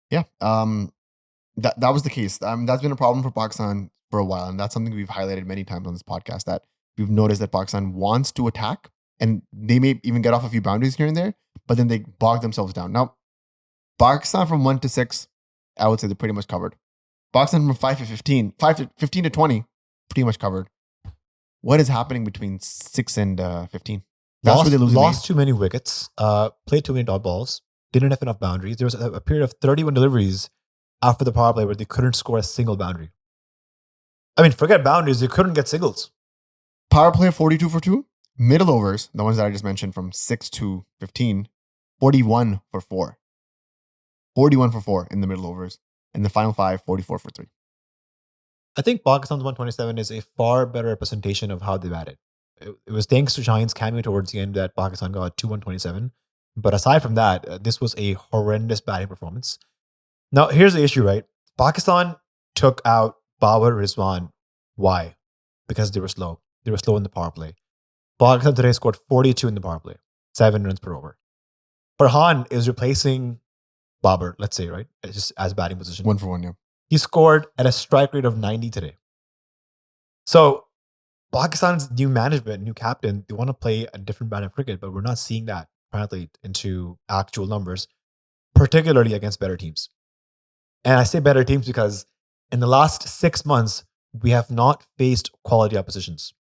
Yeah. That was the case. That's been a problem for Pakistan for a while, and that's something we've highlighted many times on this podcast. That we've noticed that Pakistan wants to attack, and they may even get off a few boundaries here and there, but then they bog themselves down. Now, Pakistan from 1 to 6, I would say they're pretty much covered. Pakistan from 5 to 15 to 20, pretty much covered. What is happening between 6 and 15? That's where they lost too many wickets, played too many dot balls, didn't have enough boundaries. There was a period of 31 deliveries after the power play where they couldn't score a single boundary. I mean, forget boundaries, they couldn't get singles. Power play 42 for 2. Middle overs, the ones that I just mentioned from 6 to 15, 41 for 4. 41 for 4 in the middle overs. And the final 5, 44 for 3. I think Pakistan's 127 is a far better representation of how they batted. It was thanks to Shaheen's cameo towards the end that Pakistan got 127. But aside from that, this was a horrendous batting performance. Now, here's the issue, right? Pakistan took out Babar Rizwan. Why? Because they were slow. They were slow in the power play. Pakistan today scored 42 in the power play, 7 runs per over. Farhan is replacing Babar, let's say, right? Just as batting position. 1 for 1, yeah. He scored at a strike rate of 90 today. So Pakistan's new management, new captain, they want to play a different brand of cricket, but we're not seeing that translate into actual numbers, particularly against better teams. And I say better teams because in the last 6 months, we have not faced quality oppositions.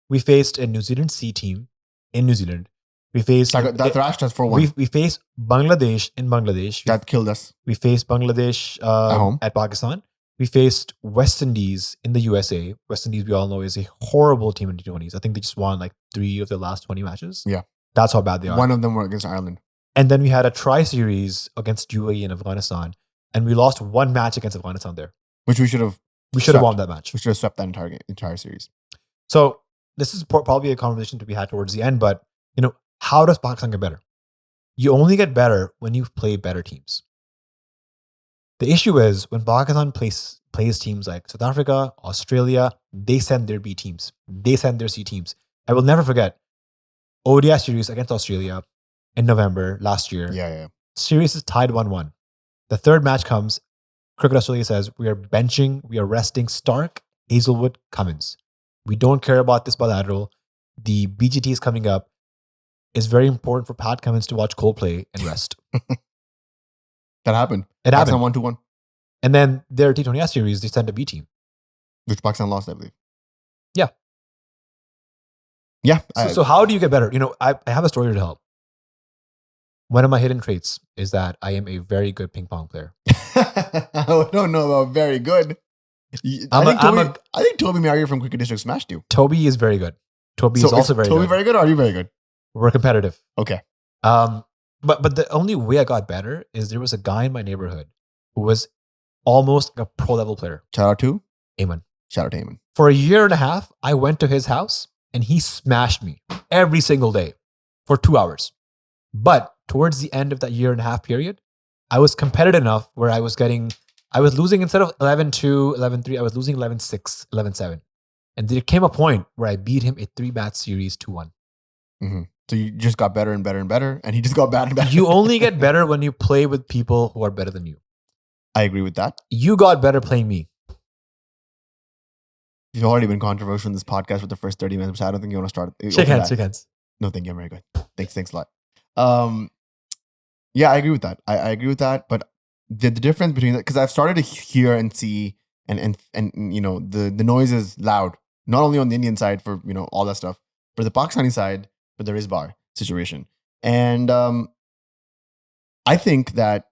We faced a New Zealand C team in New Zealand. We faced that thrashed us for 1. We faced Bangladesh in Bangladesh. That killed us. We faced Bangladesh at home at Pakistan. We faced West Indies in the USA. West Indies, we all know, is a horrible team in T20s. I think they just won like 3 of their last 20 matches. Yeah. That's how bad they are. One of them were against Ireland. And then we had a tri-series against UAE and Afghanistan. And we lost 1 match against Afghanistan there. Which we should have won that match. We should have swept that entire series. So this is probably a conversation to be had towards the end. But, you know, how does Pakistan get better? You only get better when you play better teams. The issue is when Pakistan plays teams like South Africa, Australia, they send their B teams. They send their C teams. I will never forget ODI series against Australia in November last year. Yeah. Series is tied 1-1. The third match comes. Cricket Australia says, we are resting Stark, Hazelwood, Cummins. We don't care about this bilateral. the BGT is coming up. It's very important for Pat Cummins to watch Coldplay and rest. That happened. It happened. Pakistan 1-1. And then their T20S series, they sent a B team. Which Pakistan lost, I believe. Yeah. Yeah. So how do you get better? I have a story to tell. One of my hidden traits is that I am a very good ping pong player. I don't know about very good. I think Toby Marriott from Cricket District smashed you. Toby is very good. Toby is also very good. Toby very good, or are you very good? We're competitive. Okay. But the only way I got better is there was a guy in my neighborhood who was almost a pro level player. Shout out to Eamon. Shout out to Eamon. For a year and a half, I went to his house and he smashed me every single day for 2 hours. But towards the end of that year and a half period, I was competitive enough where I was losing instead of 11-2, 11-3, I was losing 11-6, 11-7. And there came a point where I beat him a 3-match series 2-1. Mm-hmm. So you just got better and better and better, and he just got better and better. You only get better when you play with people who are better than you. I agree with that. You got better playing me. You've already been controversial in this podcast for the first 30 minutes, so I don't think you want to start. Shake hands. No, thank you. I'm very good. Thanks a lot. Yeah, I agree with that. I agree with that. But the difference between that, because I've started to hear and see, and the noise is loud, not only on the Indian side for all that stuff, but the Pakistani side for the Rizbar situation. And I think that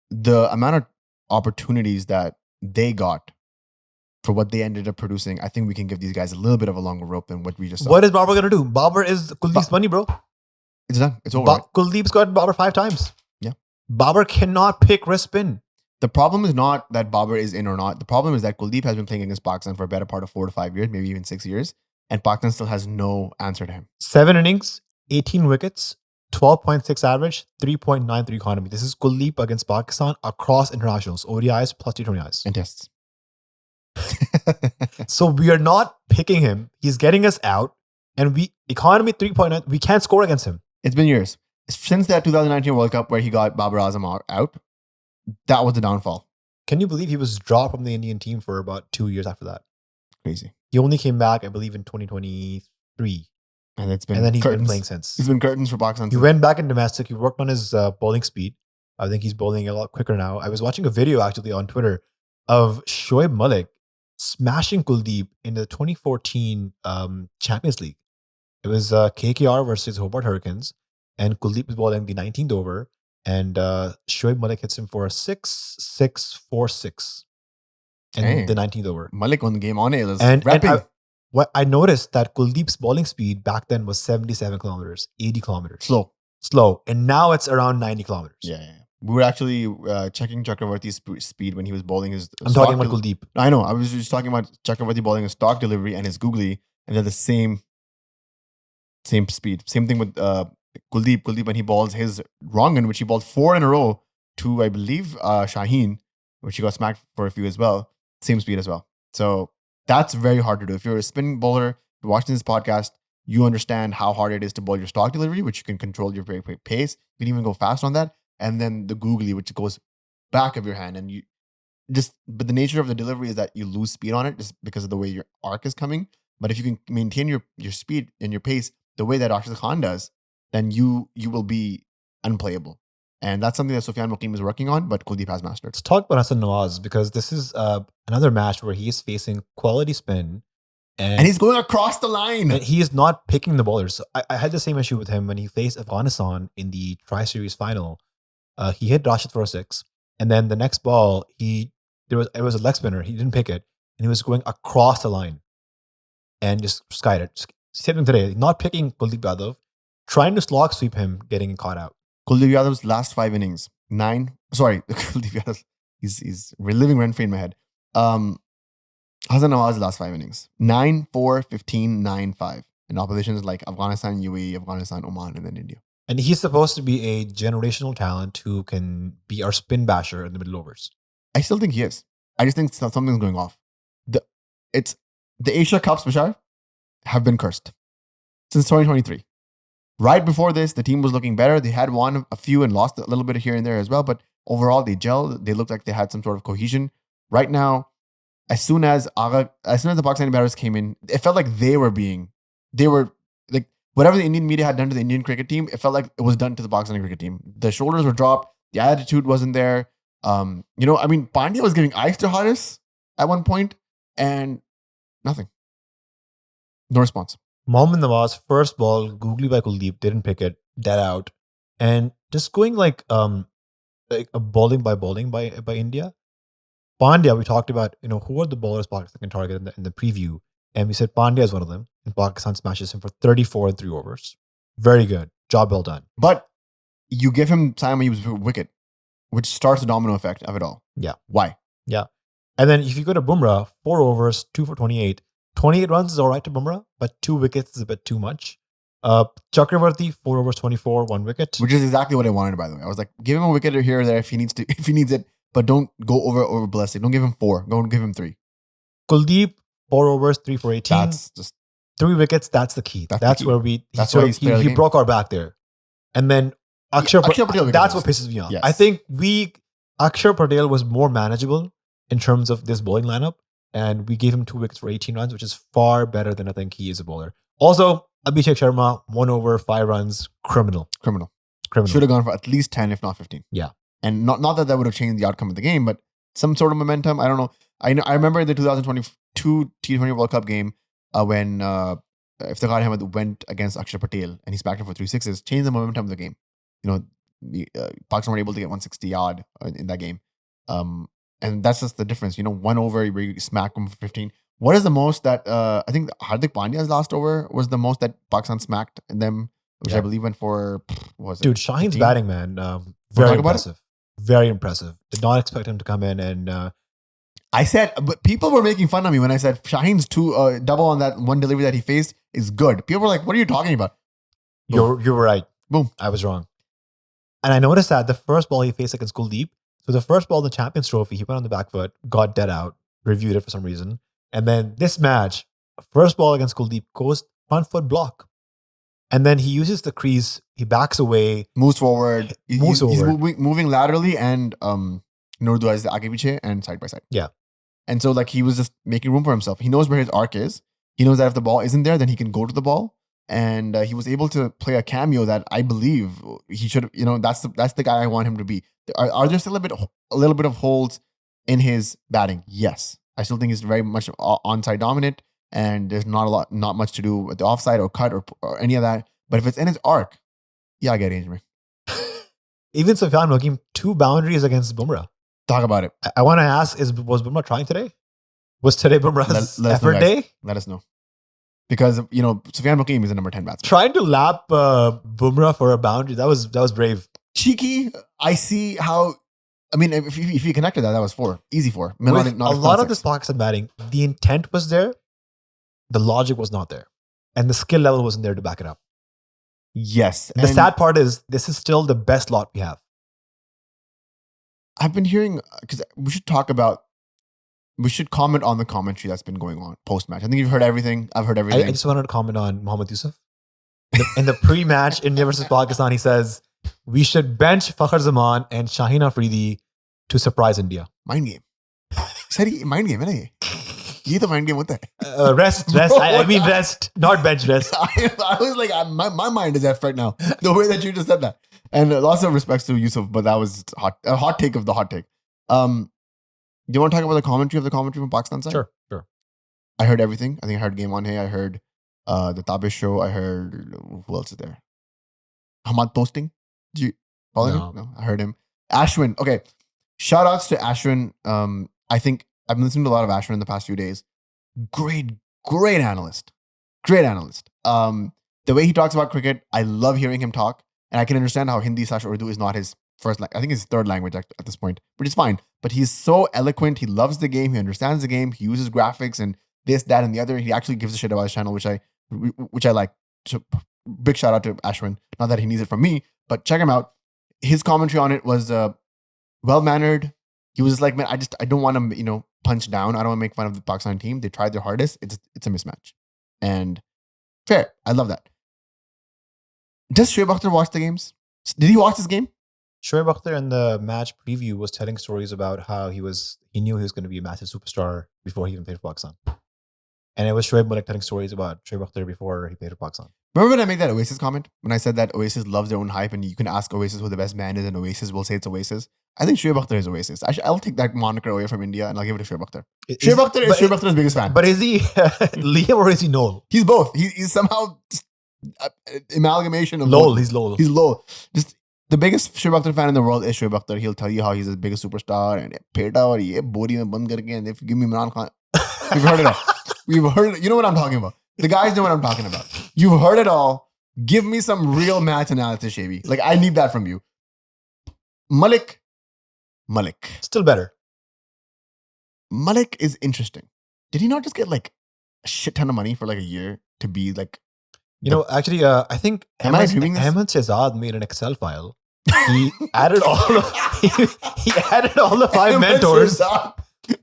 the amount of opportunities that they got for what they ended up producing, I think we can give these guys a little bit of a longer rope than what we just saw. What is Babar going to do? Babar is Kuldeep's money, bro. It's done. It's over. Right? Kuldeep's got Babar 5 times. Yeah. Babar cannot pick wrist spin. The problem is not that Babar is in or not. The problem is that Kuldeep has been playing against Pakistan for a better part of 4 to 5 years, maybe even 6 years. And Pakistan still has no answer to him. 7 innings, 18 wickets, 12.6 average, 3.93 economy. This is Kuldeep against Pakistan across internationals, ODIs plus T20Is. And tests. So we are not picking him. He's getting us out. And economy 3.9, we can't score against him. It's been years. Since that 2019 World Cup where he got Babar Azam out, that was the downfall. Can you believe he was dropped from the Indian team for about 2 years after that? Crazy. He only came back, I believe, in 2023. And then he's been playing since. He's been curtains for Pakistan. He went back in domestic. He worked on his bowling speed. I think he's bowling a lot quicker now. I was watching a video actually on Twitter of Shoaib Malik smashing Kuldeep in the 2014 Champions League. It was KKR versus Hobart Hurricanes, and Kuldeep was bowling the 19th over, and Shoaib Malik hits him for a 6-6-4-6 in the 19th over. Malik won the game on it. And I noticed that Kuldeep's bowling speed back then was 77 kilometers, 80 kilometers. Slow. And now it's around 90 kilometers. Yeah. We were actually checking Chakravarti's speed when he was bowling his I'm talking about Kuldeep. I know. I was just talking about Chakravarti bowling his stock delivery and his googly, and they're the same speed. Same thing with Kuldeep. Kuldeep, when he bowls his wrong end, which he bowled 4 in a row to, I believe, Shaheen, which he got smacked for a few as well. Same speed as well. So that's very hard to do. If you're a spin bowler, watching this podcast, you understand how hard it is to bowl your stock delivery, which you can control your pace. You can even go fast on that. And then the googly, which goes back of your hand. And but the nature of the delivery is that you lose speed on it just because of the way your arc is coming. But if you can maintain your speed and your pace the way that Rashid Khan does, then you will be unplayable. And that's something that Sufyan Muqim is working on, but Kuldeep has mastered. Let's talk about Hasan Nawaz, because this is another match where he is facing quality spin. And he's going across the line. And he is not picking the bowlers. So I had the same issue with him when he faced Afghanistan in the Tri-Series final. He hit Rashid for a 6. And then the next ball, it was a leg spinner. He didn't pick it. And he was going across the line and just skied it. Same thing today. Not picking Kuldeep Yadav, trying to slog sweep him, getting caught out. Kuldeep Yadav's last 5 innings. Kuldeep Yadav, he's reliving rent-free in my head. Hasan Nawaz's last 5 innings. 9, 4, 15, 9, 5. And oppositions like Afghanistan, UAE, Afghanistan, Oman, and then India. And he's supposed to be a generational talent who can be our spin basher in the middle overs. I still think he is. I just think something's going off. The Asia Cups, Bashar, have been cursed since 2023. Right before this, the team was looking better. They had won a few and lost a little bit here and there as well. But overall, they gelled. They looked like they had some sort of cohesion. Right now, as soon as the Pakistani batters came in, it felt like they were like whatever the Indian media had done to the Indian cricket team, it felt like it was done to the Pakistani cricket team. The shoulders were dropped, the attitude wasn't there. Pandya was giving ice to Haris at one point, and nothing, no response. Mohammad Nawaz, first ball, googly by Kuldeep, didn't pick it, dead out, and just going like a bowling by India. Pandya, we talked about, who are the bowlers Pakistan can target in the preview. And we said Pandya is one of them. And Pakistan smashes him for 34 and 3 overs. Very good. Job well done. But you give him time when he was wicket, which starts the domino effect of it all. Yeah. Why? Yeah. And then if you go to Bumrah, 4 overs, 2 for 28. 28 runs is all right to Bumrah, but 2 wickets is a bit too much. Chakravarti, 4 overs, 24, 1 wicket. Which is exactly what I wanted, by the way. I was like, give him a wicket here or there if he needs it. But don't go over blessing. Don't give him 4. Don't give him 3. Kuldeep, 4 overs, 3 for 18. That's just 3 wickets. That's the key. That's where he broke our back there. And then Akshar Patel. That's what pisses me off. Yes. I think Akshar Patel was more manageable in terms of this bowling lineup, and we gave him 2 wickets for 18 runs, which is far better than I think he is a bowler. Also, Abhishek Sharma, 1 over, 5 runs, criminal. Should have gone for at least 10, if not 15. Yeah. And not that would have changed the outcome of the game, but some sort of momentum. I don't know. I remember the 2022 T20 World Cup game when Iftikhar Ahmed went against Akshar Patel and he smacked him for 3 sixes, changed the momentum of the game. Pakistan were able to get 160 odd in that game. And that's just the difference. 1 over where you smack him for 15. What is the most that I think Hardik Pandya's last over was the most that Pakistan smacked them, which I believe went for, what was it? Dude, Shaheen's batting, man. Very impressive. Very impressive. Did not expect him to come in and... I said, but people were making fun of me when I said Shaheen's double on that one delivery that he faced is good. People were like, what are you talking about? You were right. Boom. I was wrong. And I noticed that the first ball he faced against Kuldeep, so the first ball in the Champions Trophy, he went on the back foot, got dead out, reviewed it for some reason. And then this match, first ball against Kuldeep, goes front foot block. And then he uses the crease, he backs away. Moves forward. He's moving laterally and Nurdu is the Agha piche and side by side. Yeah. And so he was just making room for himself. He knows where his arc is. He knows that if the ball isn't there, then he can go to the ball. And he was able to play a cameo that I believe he should have, that's the guy I want him to be. Are there still a little bit of holes in his batting? Yes. I still think he's very much onside dominant and there's not much to do with the offside or cut or any of that. But if it's in his arc, I get range, man. Even Sufyan Wakim, 2 boundaries against Bumrah. Talk about it. I want to ask, was Bumrah trying today? Was today Bumrah's effort day? Let us know. Because, Sufyan Wakim is a number 10 batsman. Trying to lap Bumrah for a boundary, that was brave. Cheeky, I see how... if you connected that was 4. Easy 4. Not a lot of this Pakistan batting, the intent was there, the logic was not there. And the skill level wasn't there to back it up. Yes. The sad part is, this is still the best lot we have. I've been hearing, because we should comment on the commentary that's been going on post-match. I think you've heard everything. I've heard everything. I just wanted to comment on Mohammad Yusuf. In the pre-match India versus Pakistan, he says, we should bench Fakhar Zaman and Shaheen Afridi to surprise India. Mind game. Sorry, mind game, है ना ये? ये तो mind game होता है. Rest. I mean rest, not bench rest. I was like, my mind is F right now. The way that you just said that. And lots of respects to Yusuf, but that was a hot take of the hot take. Do you want to talk about the commentary from Pakistan side? Sure. I heard everything. I think I heard Game On Hey. I heard the Tabish show. I heard, who else is there? Hamad Posting. Do you follow him? No, I heard him. Ashwin. Okay. Shout outs to Ashwin. I think I've been listening to a lot of Ashwin in the past few days. Great analyst. The way he talks about cricket, I love hearing him talk. And I can understand how Hindi/Urdu is not his first language. I think it's his third language at this point, which is fine. But he's so eloquent. He loves the game. He understands the game. He uses graphics and this, that, and the other. He actually gives a shit about his channel, which I like. So big shout out to Ashwin. Not that he needs it from me, but check him out. His commentary on it was well-mannered. He was like, man, I don't want to, punch down. I don't want to make fun of the Pakistan team. They tried their hardest. It's a mismatch. And fair. I love that. Does Shoaib Akhtar watch the games? Did he watch this game? Shoaib Akhtar in the match preview was telling stories about how he knew he was going to be a massive superstar before he even played for Pakistan. And it was Shoaib Malik telling stories about Shoaib Akhtar before he played for Pakistan. Remember when I made that Oasis comment? When I said that Oasis loves their own hype and you can ask Oasis who the best band is and Oasis will say it's Oasis? I think Shoaib Akhtar is Oasis. I'll take that moniker away from India and I'll give it to Shoaib Akhtar. Shoaib Akhtar is Shoaib Akhtar's biggest fan. But is he Liam or is he Noel? He's both. He's somehow just amalgamation of Lol, both. he's Lol. He's Lol. Just the biggest Shoaib Akhtar fan in the world is Shoaib Akhtar. He'll tell you how he's the biggest superstar and peta or ye bori mein band karke and if you give me Imran Khan. We've heard it all. We've heard it. You know what I'm talking about. The guys know what I'm talking about. You've heard it all. Give me some real match analysis, Shavi. Like, I need that from you. Malik. Still better. Malik is interesting. Did he not just get like a shit ton of money for like a year to be like... Actually, I think Ahmed Shehzad made an Excel file. He added all the 5 mentors.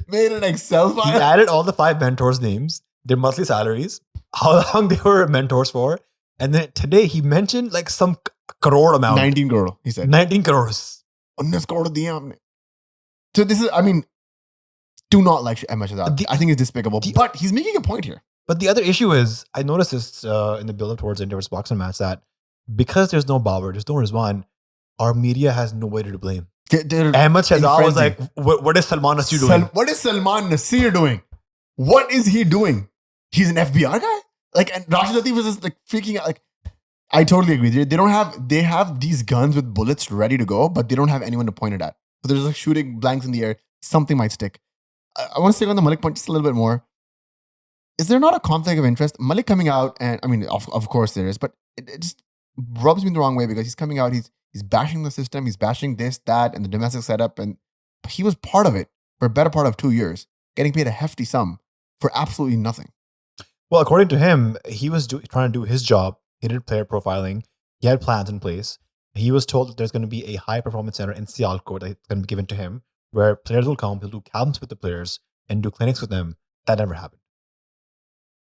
Made an Excel file? He added all the 5 mentors' names, their monthly salaries, how long they were mentors for. And then today he mentioned like some crore amount. 19 crore, he said. 19 crores. 19 crore diye humne. So this is, I mean, do not like Ahmed Shehzad. I think it's despicable. But he's making a point here. But the other issue is, I noticed this in the build-up towards the India versus Pakistan match, that because there's no Babar, there's no Rizwan, our media has nobody to blame. Ahmed Shehzad was like, what is Salman Nasir doing? What is Salman Nasir doing? What is he doing? He's an FBI guy? Like, and Rashid Latif was just like freaking out. Like, I totally agree. They have these guns with bullets ready to go, but they don't have anyone to point it at. So there's like shooting blanks in the air. Something might stick. I want to stick on the Malik point just a little bit more. Is there not a conflict of interest? Malik coming out, and I mean, of course there is, but it just rubs me the wrong way because he's coming out, he's bashing the system, he's bashing this, that, and the domestic setup, and he was part of it for a better part of 2 years, getting paid a hefty sum for absolutely nothing. Well, according to him, he was trying to do his job. He did player profiling. He had plans in place. He was told that there's going to be a high performance center in Sialkot that's going to be given to him, where players will come, he'll do camps with the players and do clinics with them. That never happened.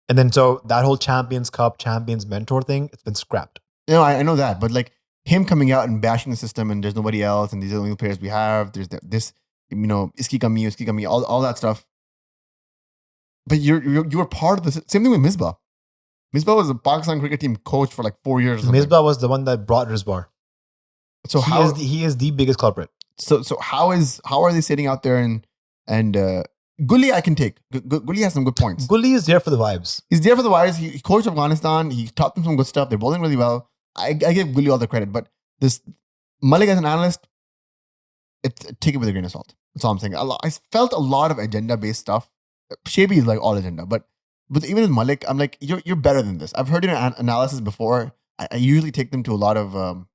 And then so that whole Champions Cup, Champions Mentor thing, it's been scrapped. You know, I know that, but like him coming out and bashing the system and there's nobody else and these are the only players we have, there's this, iski kami, all that stuff. But you were part of the same thing with Misbah. Misbah was a Pakistan cricket team coach for like 4 years. Misbah was the one that brought Rizbar. So he is the biggest culprit. So how are they sitting out there and Gully I can take. Gully has some good points. Gully is there for the vibes. He's there for the vibes. He coached Afghanistan. He taught them some good stuff. They're bowling really well. I give Gully all the credit. But this Malik as an analyst, take it with a grain of salt. That's all I'm saying. I felt a lot of agenda-based stuff. Shabi is like all agenda. But even with Malik, I'm like, you're better than this. I've heard your analysis before. I usually take them to a lot of...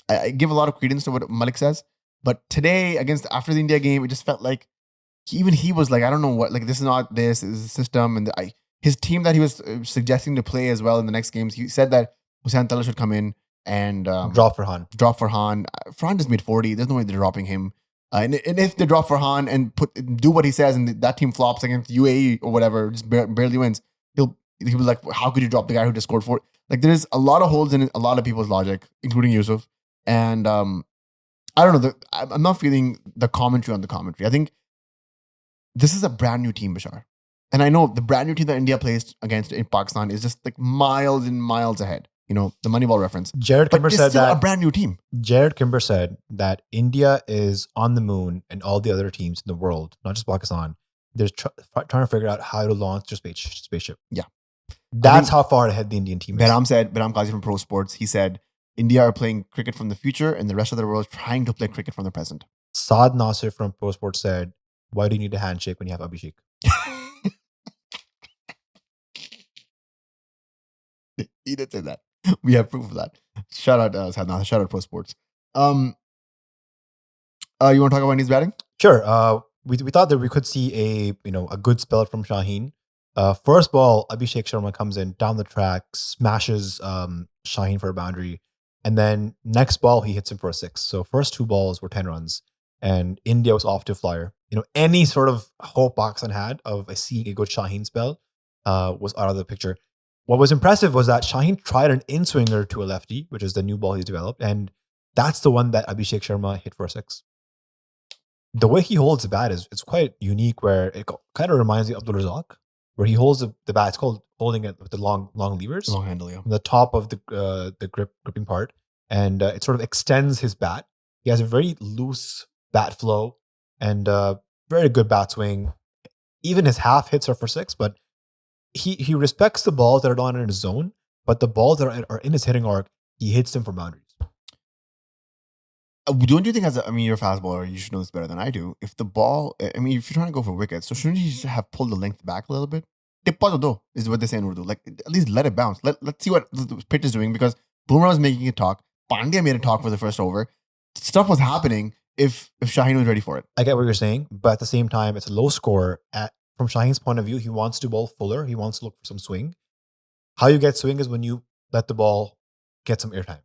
I give a lot of credence to what Malik says. But today, after the India game, it just felt like even he was like, I don't know what, like, this is not this, is a system. And his team that he was suggesting to play as well in the next games, he said that Hussain Talla should come in and drop Farhan. Farhan just made 40. There's no way they're dropping him. And if they drop Farhan and do what he says and that team flops against UAE or whatever, just barely wins, he'll be like, how could you drop the guy who just scored 4? Like, there's a lot of holes in a lot of people's logic, including Yusuf. And I don't know. I'm not feeling the commentary on the commentary. I think this is a brand new team, Bashar. And I know the brand new team that India plays against in Pakistan is just like miles and miles ahead. You know, the Moneyball reference. Jared Kimber said that. a brand new team. Jared Kimber said that India is on the moon and all the other teams in the world, not just Pakistan, they're trying to figure out how to launch their spaceship. Yeah. That's how far ahead the Indian team is. Behram Qazi from Pro Sports, he said, India are playing cricket from the future and the rest of the world is trying to play cricket from the present. Saad Nasir from Pro Sports said, why do you need a handshake when you have Abhishek? He did say that. We have proof of that. Shout out Saad Nasir. Shout out Pro Sports. You want to talk about his batting? Sure. We thought that we could see a good spell from Shaheen. First ball, Abhishek Sharma comes in down the track, smashes Shaheen for a boundary. And then next ball, he hits him for a 6. So first 2 balls were 10 runs. And India was off to a flyer. Any sort of hope Pakistan had of seeing a good Shaheen spell was out of the picture. What was impressive was that Shaheen tried an in-swinger to a lefty, which is the new ball he's developed. And that's the one that Abhishek Sharma hit for a 6. The way he holds the bat is quite unique, where it kind of reminds me of Abdul Razak. where he holds the bat. It's called holding it with the long levers Long handle, yeah. from the top of the gripping part, and it sort of extends his bat. He has a very loose bat flow and very good bat swing. Even his half hits are for six, but he respects the balls that are not in his zone, but the balls that are in his hitting arc, he hits them for boundaries. Don't you think, you're a fast bowler, you should know this better than I do. If the ball, if you're trying to go for wickets, so shouldn't you just have pulled the length back a little bit? Tippa to do is what they say in Urdu. Like, at least let it bounce. Let's see what the pitch is doing, because Bumrah was making it talk. Pandya made it talk for the first over. Stuff was happening if Shaheen was ready for it. I get what you're saying, but at the same time, it's a low score. From Shaheen's point of view, he wants to bowl fuller. He wants to look for some swing. How you get swing is when you let the ball get some airtime.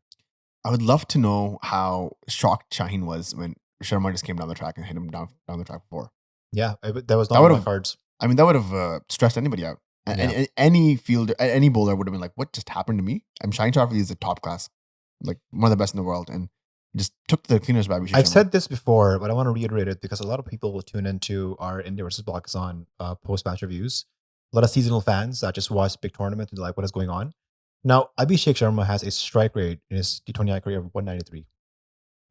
I would love to know how shocked Shaheen was when Sharma just came down the track and hit him down the track before. Yeah, that was not on my cards. That would have stressed anybody out. Yeah. Any fielder, any bowler would have been like, "What just happened to me?" Shaheen Sharafi is a top class, like one of the best in the world, and just took the cleaners by. I've said this before, but I want to reiterate it because a lot of people will tune into our India versus Pakistan post-match reviews. A lot of seasonal fans that just watch big tournament and like, what is going on? Now, Abhishek Sharma has a strike rate in his T20I career of 193.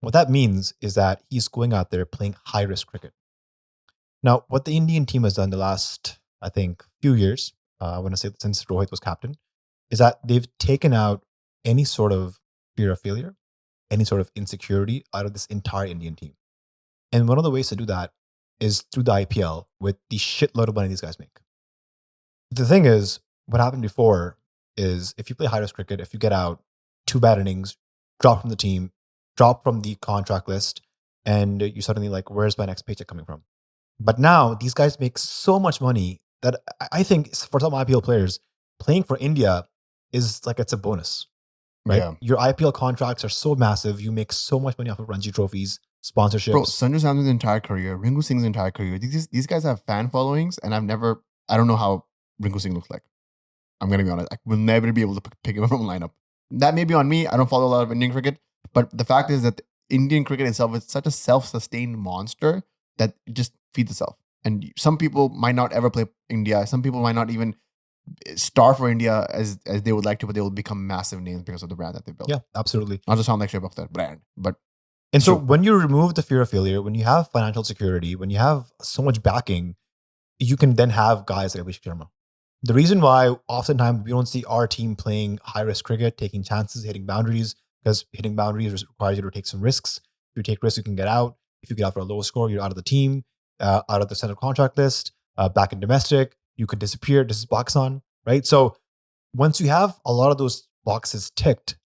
What that means is that he's going out there playing high-risk cricket. Now, what the Indian team has done the last, I think, few years, I want to say since Rohit was captain, is that they've taken out any sort of fear of failure, any sort of insecurity out of this entire Indian team. And one of the ways to do that is through the IPL with the shitload of money these guys make. The thing is, what happened before is if you play high-risk cricket, if you get out 2 bad innings, drop from the team, drop from the contract list, and you suddenly like, where's my next paycheck coming from? But now these guys make so much money that I think for some IPL players, playing for India is like it's a bonus, right? Yeah. Your IPL contracts are so massive. You make so much money off of Ranji trophies, sponsorships. Bro, Sanju Samson's entire career, Rinku Singh's entire career, these guys have fan followings, and I don't know how Rinku Singh looks like. I'm going to be honest. I will never be able to pick him up from the lineup. That may be on me. I don't follow a lot of Indian cricket. But the fact is that Indian cricket itself is such a self-sustained monster that it just feeds itself. And some people might not ever play India. Some people might not even star for India as they would like to, but they will become massive names because of the brand that they built. Yeah, absolutely. Not to sound like shape of that brand, but... And so when you remove the fear of failure, when you have financial security, when you have so much backing, you can then have guys like Abhishek Sharma. The reason why oftentimes we don't see our team playing high-risk cricket, taking chances, hitting boundaries, because hitting boundaries requires you to take some risks. If you take risks, you can get out. If you get out for a low score, you're out of the team, out of the center contract list, back in domestic, you could disappear. This is Pakistan, right? So once you have a lot of those boxes ticked,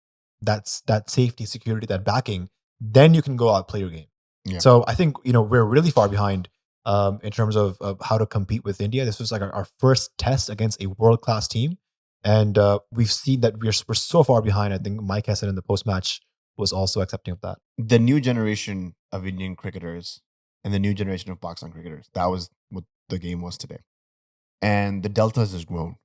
that's that safety, security, that backing, then you can go out and play your game. Yeah. So I think, we're really far behind in terms of how to compete with India. This was like our first test against a world-class team. And we've seen that we're so far behind. I think Mike Hassan in the post-match was also accepting of that. The new generation of Indian cricketers and the new generation of Pakistan cricketers, that was what the game was today. And the delta has just grown.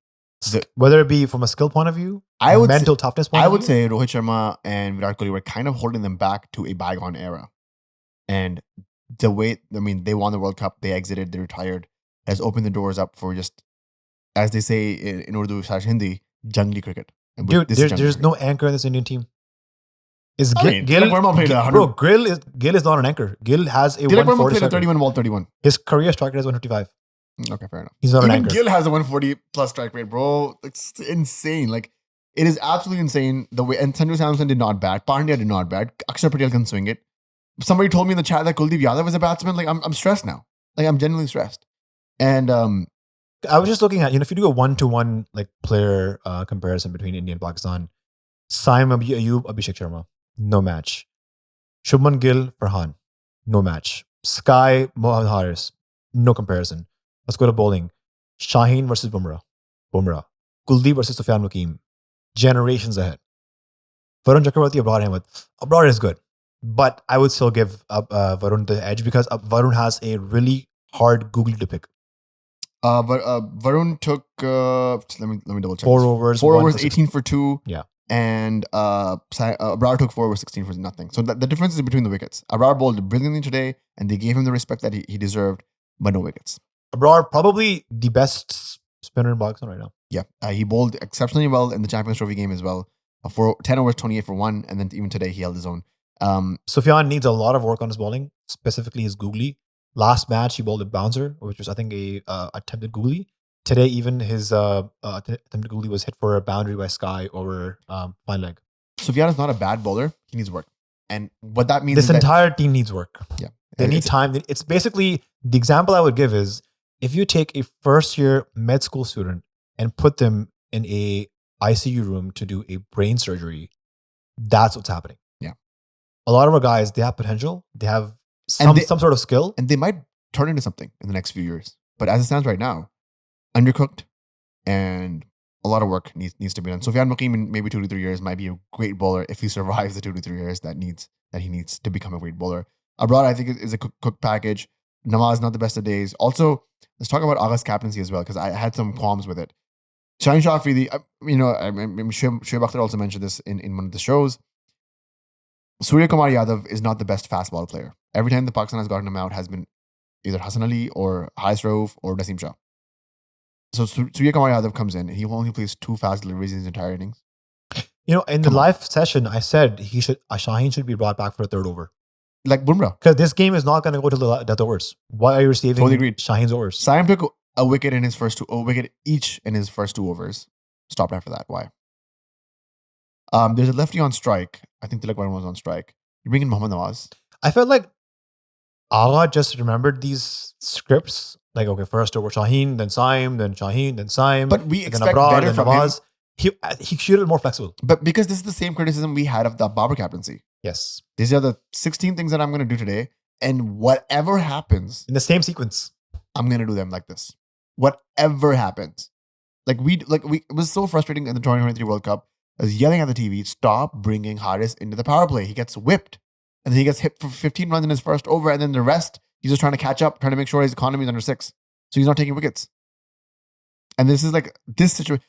Whether it be from a skill point of view, mental toughness point of view? I would say Rohit Sharma and Virat Kohli were kind of holding them back to a bygone era. And the way, they won the World Cup, they exited, they retired, has opened the doors up for just, as they say in Urdu / Hindi, jungly cricket. And dude, there's no anchor in this Indian team. Is Gill? Bro, Gill is not an anchor. Gill has a 140 played a 31 ball 31. His career strike rate is 155. Okay, fair enough. He's not an Even anchor. Gill has a 140 plus strike rate, bro. It's insane. Like, it is absolutely insane the way. And Sanju Samson did not bat. Pandya did not bat. Akshar Patel can swing it. Somebody told me in the chat that Kuldeep Yadav is a batsman. Like, I'm stressed now. Like, I'm genuinely stressed. And I was just looking at, if you do a 1-to-1 like player comparison between India and Pakistan, Saim Ayub, Abhishek Sharma, no match. Shubman Gill, Farhan, no match. Sky, Mohammad Haris, no comparison. Let's go to bowling. Shaheen versus Bumrah. Kuldeep versus Sufyan Wakim. Generations ahead. Varun Chakravarti, Abrar Ahmed. Abrar is good. But I would still give Varun the edge because Varun has a really hard Google to pick. Varun took, let me double check. 4 overs. 4 overs, 18 for 2. Yeah. And Abrar took 4 overs, 16 for nothing. So the difference is between the wickets. Abrar bowled brilliantly today, and they gave him the respect that he deserved, but no wickets. Abrar, probably the best spinner in Pakistan right now. Yeah, he bowled exceptionally well in the Champions Trophy game as well. For 10 overs, 28 for 1. And then even today, he held his own. Sufyan needs a lot of work on his bowling, specifically his googly. Last match, he bowled a bouncer, which was, I think, a attempted googly. Today, even his attempted googly was hit for a boundary by Sky over fine leg. Sufyan is not a bad bowler. He needs work. And what that means This is that, entire team needs work. Yeah. They need time. It's basically, the example I would give is, if you take a first-year med school student and put them in a ICU room to do a brain surgery, that's what's happening. Yeah. A lot of our guys, they have potential. They have some sort of skill. And they might turn into something in the next few years. But as it stands right now, undercooked, and a lot of work needs to be done. Sufyan Muqim in maybe 2 to 3 years might be a great bowler if he survives the 2 to 3 years that he needs to become a great bowler. Abroad, I think, is a cooked package. Nawaz not the best of days. Also, let's talk about Agha's captaincy as well, because I had some qualms with it. Shaheen Shafii, I'm sure Bakhtar also mentioned this in one of the shows. Surya Kumar Yadav is not the best fast ball player. Every time the Pakistan has gotten him out has been either Hasan Ali or Haris Rauf or Naseem Shah. So Surya Kumar Yadav comes in and he only plays 2 fast deliveries in his entire innings. In the live session, I said Shaheen should be brought back for a third over. Like Bumrah. Because this game is not going to go to the death overs. Why are you receiving Totally agreed. Shaheen's overs? Saim took a wicket in his first a wicket each in his first 2 overs. Stopped after that. Why? There's a lefty on strike. I think Tilak Varma was on strike. You bring in Mohammad Nawaz. I felt like Agha just remembered these scripts. Like, okay, first over Shaheen, then Saim, then Shaheen, then Saim. But we then expect Abrar, better then from Nawaz. He should have been more flexible. But because this is the same criticism we had of the Babar captaincy. Yes. These are the 16 things that I'm going to do today. And whatever happens, in the same sequence, I'm going to do them like this. Whatever happens. It was so frustrating in the 2023 World Cup. I was yelling at the TV, stop bringing Haris into the power play. He gets whipped. And then he gets hit for 15 runs in his first over. And then the rest, he's just trying to catch up, trying to make sure his economy is under 6. So he's not taking wickets. And this is like this situation.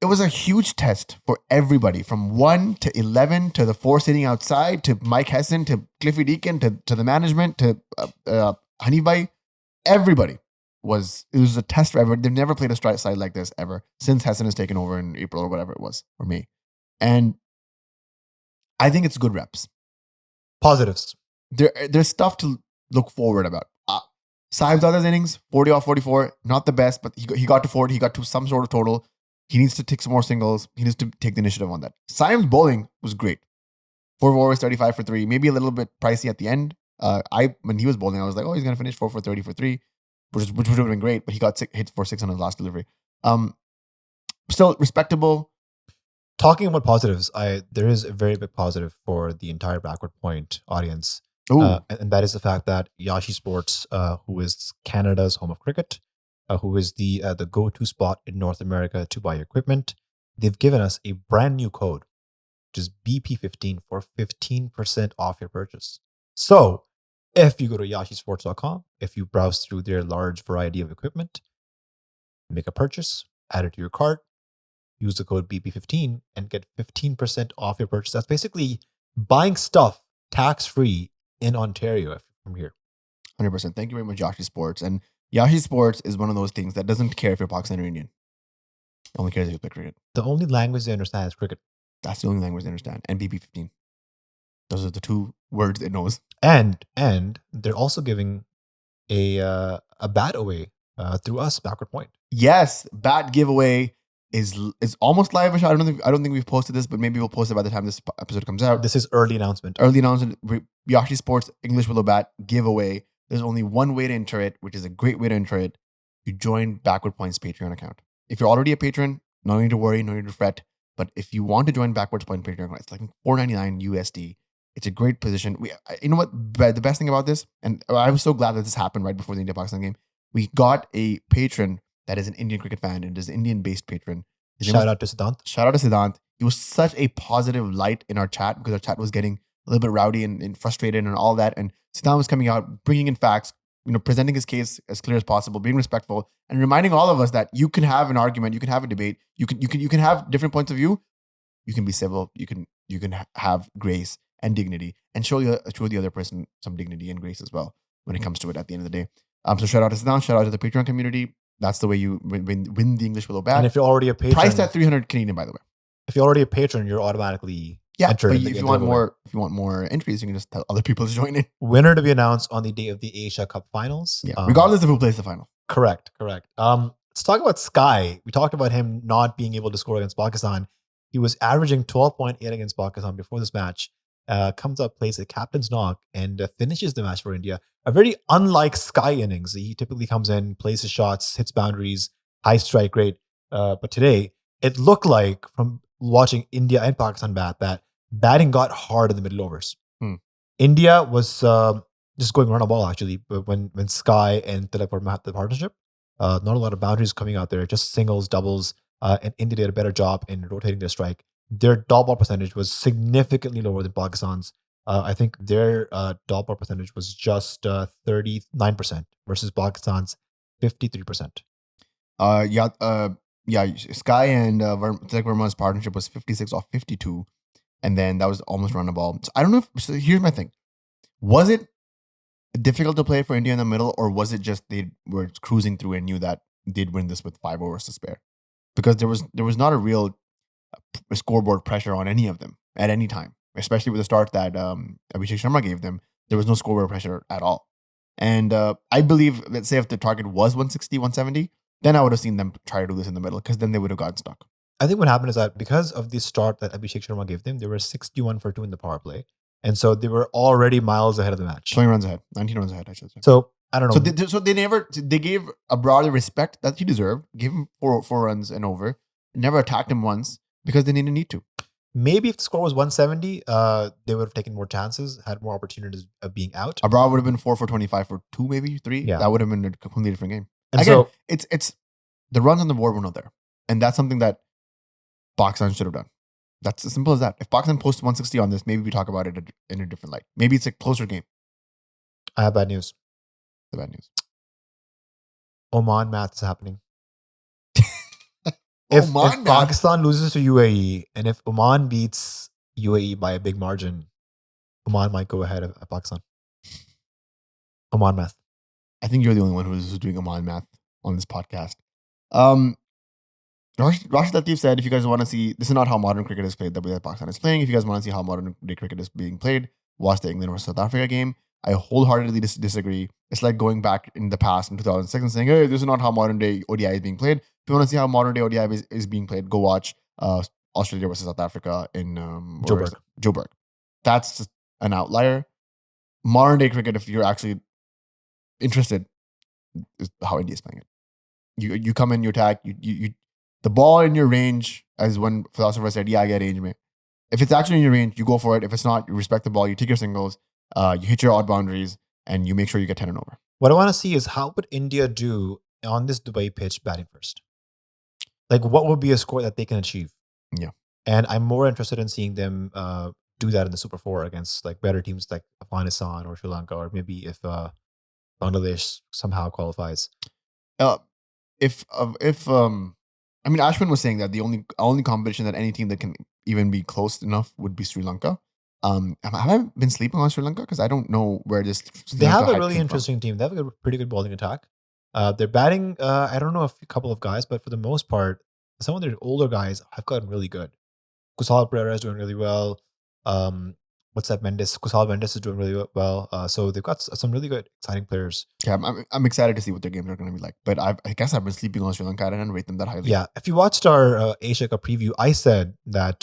It was a huge test for everybody, from 1 to 11 to the 4 sitting outside to Mike Hesson to Cliffy Deacon to the management to Hanif Bhai. Everybody it was a test for everyone. They've never played a strike side like this ever since Hesson has taken over in April or whatever it was, or May. And I think it's good reps. Positives. There's stuff to look forward about. Sahibzada's innings, 40 off 44, not the best, but he got to 40. He got to some sort of total. He needs to take some more singles. He needs to take the initiative on that. Saim's bowling was great. 4 overs, 35 for 3. Maybe a little bit pricey at the end. When he was bowling, I was like, oh, he's going to finish 4 for 30 for 3, which would have been great, but he got hit for 6 on his last delivery. Still respectable. Talking about positives, there is a very big positive for the entire Backward Point audience. And that is the fact that Yashi Sports, who is Canada's home of cricket, who is the go-to spot in North America to buy equipment, they've given us a brand new code, which is BP15 for 15% off your purchase. So if you go to yashisports.com, if you browse through their large variety of equipment, make a purchase, add it to your cart, use the code BP15 and get 15% off your purchase. That's basically buying stuff tax-free in Ontario from here. 100%. Thank you very much, Yashi Sports. And Yashi Sports is one of those things that doesn't care if you're Pakistani or Indian. It only cares if you play cricket. The only language they understand is cricket. That's the only language they understand. And BP15. Those are the 2 words it knows. And they're also giving a bat away through us, Backward Point. Yes, bat giveaway is almost live. I don't think we've posted this, but maybe we'll post it by the time this episode comes out. This is early announcement. Yashi Sports English Willow Bat giveaway. There's only one way to enter it, which is a great way to enter it. You join Backward Point's Patreon account. If you're already a patron, no need to worry, no need to fret. But if you want to join Backward Point Patreon account, it's like $4.99 USD. It's a great position. You know what? The best thing about this, and I was so glad that this happened right before the India-Pakistan game. We got a patron that is an Indian cricket fan and is an Indian-based patron. Shout out to Siddhant. He was such a positive light in our chat because our chat was getting a little bit rowdy and frustrated and all that. And Siddhant was coming out, bringing in facts, presenting his case as clear as possible, being respectful, and reminding all of us that you can have an argument, you can have a debate, you can have different points of view. You can be civil. You can have grace and dignity, and show the other person some dignity and grace as well when it comes to it at the end of the day. So shout out to Siddhant, shout out to the Patreon community. That's the way you win the English Willow bat. And if you're already a patron, priced at 300 Canadian, by the way. If you're already a patron, you're automatically entered. But in the, if you want more entries, you can just tell other people to join in. Winner to be announced on the day of the Asia Cup finals. Yeah, regardless of who plays the final. Correct. Let's talk about Sky. We talked about him not being able to score against Pakistan. He was averaging 12.8 against Pakistan before this match. Comes up, plays a captain's knock, and finishes the match for India. A very unlike Sky innings. He typically comes in, plays his shots, hits boundaries, high strike rate. But today, it looked like from watching India and Pakistan bat that batting got hard in the middle overs. India was just going run a ball actually, but when Sky and Tilak were the partnership, not a lot of boundaries coming out there, just singles, doubles, and India did a better job in rotating their strike. Their dot ball percentage was significantly lower than Pakistan's. I think their dot ball percentage was just 39% versus Pakistan's 53%. Sky and Tilak Verma's partnership was 56 off 52, and then that was almost run a ball. So I don't know. So here's my thing: was it difficult to play for India in the middle, or was it just they were cruising through and knew that they'd win this with 5 overs to spare? Because there was not a real scoreboard pressure on any of them at any time, especially with the start that Abhishek Sharma gave them. There was no scoreboard pressure at all. And I believe, let's say if the target was 160, 170, then I would have seen them try to do this in the middle, because then they would have gotten stuck. I think what happened is that because of the start that Abhishek Sharma gave them, they were 61 for 2 in the power play. And so they were already miles ahead of the match. 20 runs ahead. 19 runs ahead, I should say. So, I don't know. So they gave Abrar the respect that he deserved, gave him four runs and over, never attacked him once because they didn't need to. Maybe if the score was 170, they would have taken more chances, had more opportunities of being out. Abrar would have been 4 for 25 for 2, maybe 3. Yeah. That would have been a completely different game. And again, so, it's the runs on the board were not there. And that's something that Pakistan should have done. That's as simple as that. If Pakistan posts 160 on this, maybe we talk about it in a different light. Maybe it's a closer game. I have bad news. The bad news. Oman math is happening. If Pakistan loses to UAE, and if Oman beats UAE by a big margin, Oman might go ahead of Pakistan. Oman math. I think you're the only one who's doing Oman math on this podcast. Rashid Latif said, if you guys want to see, this is not how modern cricket is played, the way that Pakistan is playing. If you guys want to see how modern day cricket is being played, watch the England versus South Africa game. I wholeheartedly disagree. It's like going back in the past in 2006 and saying, hey, this is not how modern day ODI is being played. If you want to see how modern day ODI is being played, go watch Australia versus South Africa in Joburg. That's just an outlier. Modern day cricket, if you're actually interested, is how India is playing it. You come in, you attack, you the ball in your range, as one philosopher said, I get range, mate. If it's actually in your range, you go for it. If it's not, you respect the ball, you take your singles, you hit your odd boundaries, and you make sure you get 10 and over. What I want to see is how would India do on this Dubai pitch batting first? Like, what would be a score that they can achieve? Yeah. And I'm more interested in seeing them do that in the Super 4 against like better teams like Afghanistan or Sri Lanka, or maybe if Bangladesh somehow qualifies. Ashwin was saying that the only competition that any team that can even be close enough would be Sri Lanka. Have I been sleeping on Sri Lanka? Because I don't know where this. They have a really interesting team. They have a pretty good bowling attack. They're batting. I don't know, a couple of guys, but for the most part, some of their older guys have gotten really good. Kusal Pereira is doing really well. Kusal Mendes is doing really well. So they've got some really good, exciting players. Yeah, I'm excited to see what their games are going to be like. But I guess I've been sleeping on Sri Lanka. I didn't rate them that highly. Yeah, if you watched our Asia Cup preview, I said that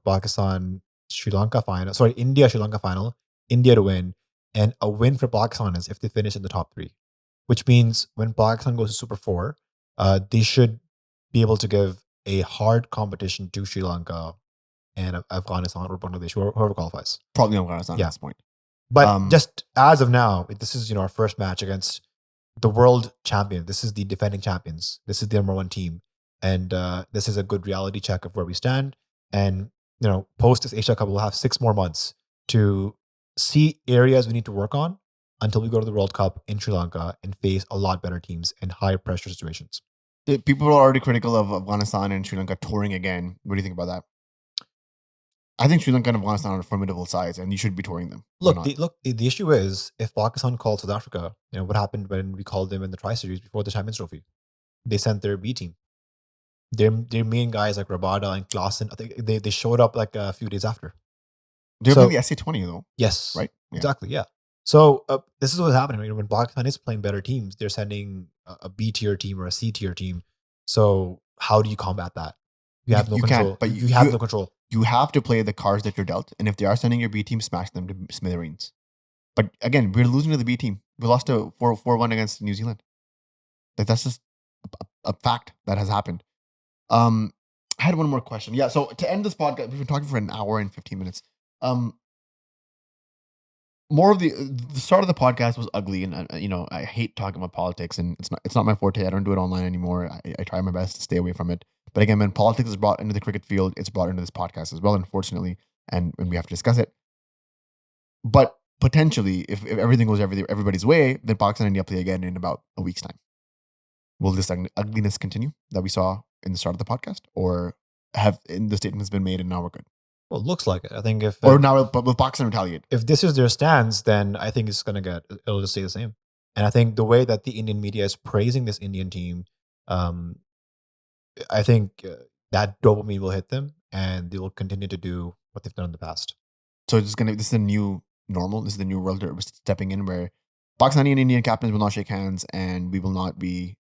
Pakistan Sri Lanka final. Sorry, India Sri Lanka final. India to win, and a win for Pakistan is if they finish in the top 3, which means when Pakistan goes to Super 4, they should be able to give a hard competition to Sri Lanka and Afghanistan or Bangladesh, whoever qualifies. Probably Afghanistan at this point. But just as of now, this is our first match against the world champion. This is the defending champions. This is the number 1 team. And this is a good reality check of where we stand. And post this Asia Cup, we'll have 6 more months to see areas we need to work on until we go to the World Cup in Sri Lanka and face a lot better teams in high pressure situations. People are already critical of Afghanistan and Sri Lanka touring again. What do you think about that? I think Sri Lanka and Afghanistan are formidable sides, and you should be touring them. The issue is if Pakistan calls South Africa, what happened when we called them in the Tri-Series before the Champions Trophy? they sent their B team. Their main guys like Rabada and Klaassen, I think they showed up like a few days after. They're So- playing the SA20 though, Yes, right? Yeah. exactly. Yeah. So this is what's happening. Right? When Pakistan is playing better teams, they're sending a B tier team or a C tier team. So how do you combat that? You have no You control. can't, but you have no control. You have to play the cards that you're dealt. And if they are sending your B team, smash them to smithereens. But again, we're losing to the B team. We lost to 4-1 against New Zealand. Like that's just a fact that has happened. I had one more question. Yeah, so to end this podcast, we've been talking for an hour and 15 minutes. More of the start of the podcast was ugly, and I hate talking about politics, and it's not my forte. I don't do it online anymore. I try my best to stay away from it. But again, when politics is brought into the cricket field, it's brought into this podcast as well, unfortunately, and when we have to discuss it. But potentially, if everything goes everybody's way, then Pakistan and India play again in about a week's time. Will this ugliness continue that we saw in the start of the podcast, or have the statements been made and now we're good? Well, it looks like it. I think if Or now will Pakistan retaliate? if this is their stance, then I think it'll just stay the same. And I think the way that the Indian media is praising this Indian team, I think that dopamine will hit them, and they will continue to do what they've done in the past. So this is a new normal. This is the new world that we're stepping in, where Pakistani and Indian captains will not shake hands, and we will not be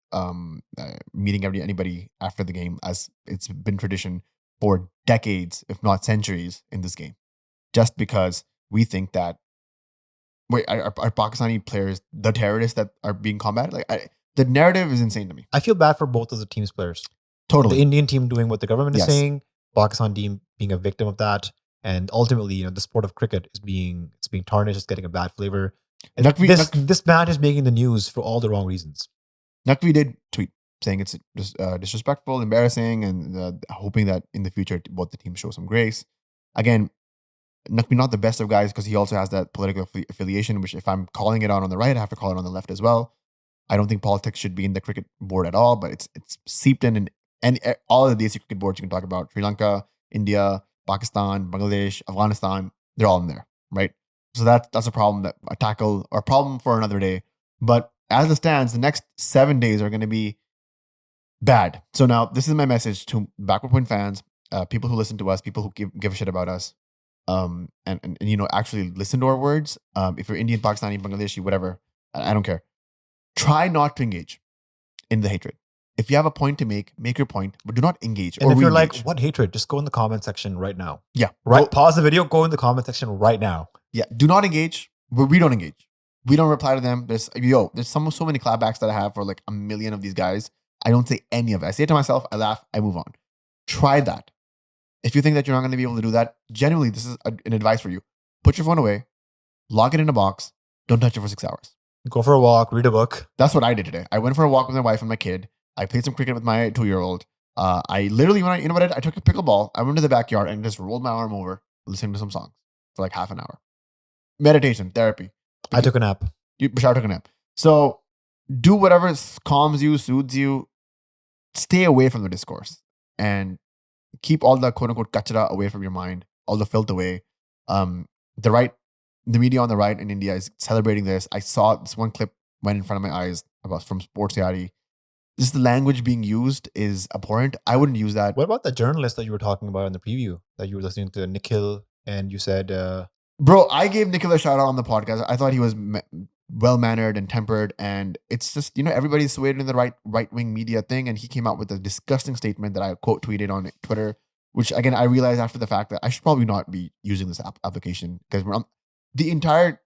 meeting anybody after the game, as it's been tradition for decades, if not centuries, in this game. Just because we think that, are Pakistani players the terrorists that are being combated? The narrative is insane to me. I feel bad for both of the team's players. Totally. The Indian team doing what the government Yes. is saying, Pakistan team being a victim of that, and ultimately, the sport of cricket is being tarnished, it's getting a bad flavor. And this match is making the news for all the wrong reasons. Nakvi did tweet saying it's disrespectful, embarrassing, and hoping that in the future both the teams show some grace. Again, Nakvi not the best of guys, because he also has that political affiliation, which if I'm calling it out on the right, I have to call it on the left as well. I don't think politics should be in the cricket board at all, but it's seeped in and all of the DSC cricket boards you can talk about. Sri Lanka, India, Pakistan, Bangladesh, Afghanistan, they're all in there, right? So that's a problem that I tackle, or a problem for another day. But as it stands, the next 7 days are going to be bad. So now this is my message to Backward Point fans, people who listen to us, people who give a shit about us, and actually listen to our words. If you're Indian, Pakistani, Bangladeshi, whatever, I don't care. Try not to engage in the hatred. If you have a point to make your point, but do not engage. And or if you're like, re-engage. what hatred? Just go in the comment section right now. Yeah, Right. Pause the video. Go in the comment section right now. Yeah, do not engage. We don't engage. We don't reply to them. There's so many clapbacks that I have for like a million of these guys. I don't say any of it. I say it to myself, I laugh, I move on. Try that. If you think that you're not going to be able to do that, genuinely, this is an advice for you. Put your phone away, lock it in a box, don't touch it for 6 hours. Go for a walk, read a book. That's what I did today. I went for a walk with my wife and my kid. I played some cricket with my 2-year-old. I literally, I took a pickleball, I went to the backyard and just rolled my arm over, listening to some songs for like half an hour. Meditation, therapy. I took a nap. Bashar took a nap. So do whatever calms you, soothes you. Stay away from the discourse and keep all the quote unquote kachra away from your mind, all the filth away. The media on the right in India is celebrating this. I saw this one clip went in front of my eyes from Sports Yari. Just the language being used is abhorrent. I wouldn't use that. What about the journalist that you were talking about in the preview, that you were listening to Nikhil, and you said, Bro, I gave Nikhil a shout out on the podcast. I thought he was well-mannered and tempered, and it's just, everybody's swayed in the right-wing media thing, and he came out with a disgusting statement that I quote tweeted on Twitter, which again, I realized after the fact that I should probably not be using this application, because the entire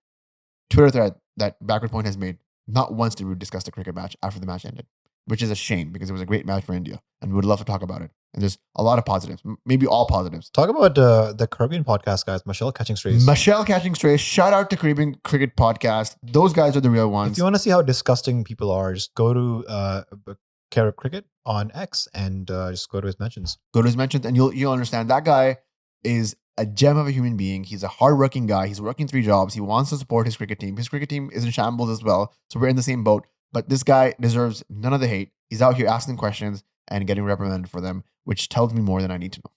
Twitter thread that Backward Point has made, not once did we discuss the cricket match after the match ended, which is a shame, because it was a great match for India, and we would love to talk about it. And there's a lot of positives, maybe all positives. talk about the Caribbean podcast guys, Michelle Catching Strays. Michelle Catching Strays, shout out to Caribbean Cricket Podcast. Those guys are the real ones. If you want to see how disgusting people are, just go to Carib Cricket on X and just go to his mentions. Go to his mentions and you'll understand that guy is a gem of a human being. He's a hardworking guy. He's working 3 jobs. He wants to support his cricket team. His cricket team is in shambles as well. So we're in the same boat. But this guy deserves none of the hate. He's out here asking questions and getting reprimanded for them, which tells me more than I need to know.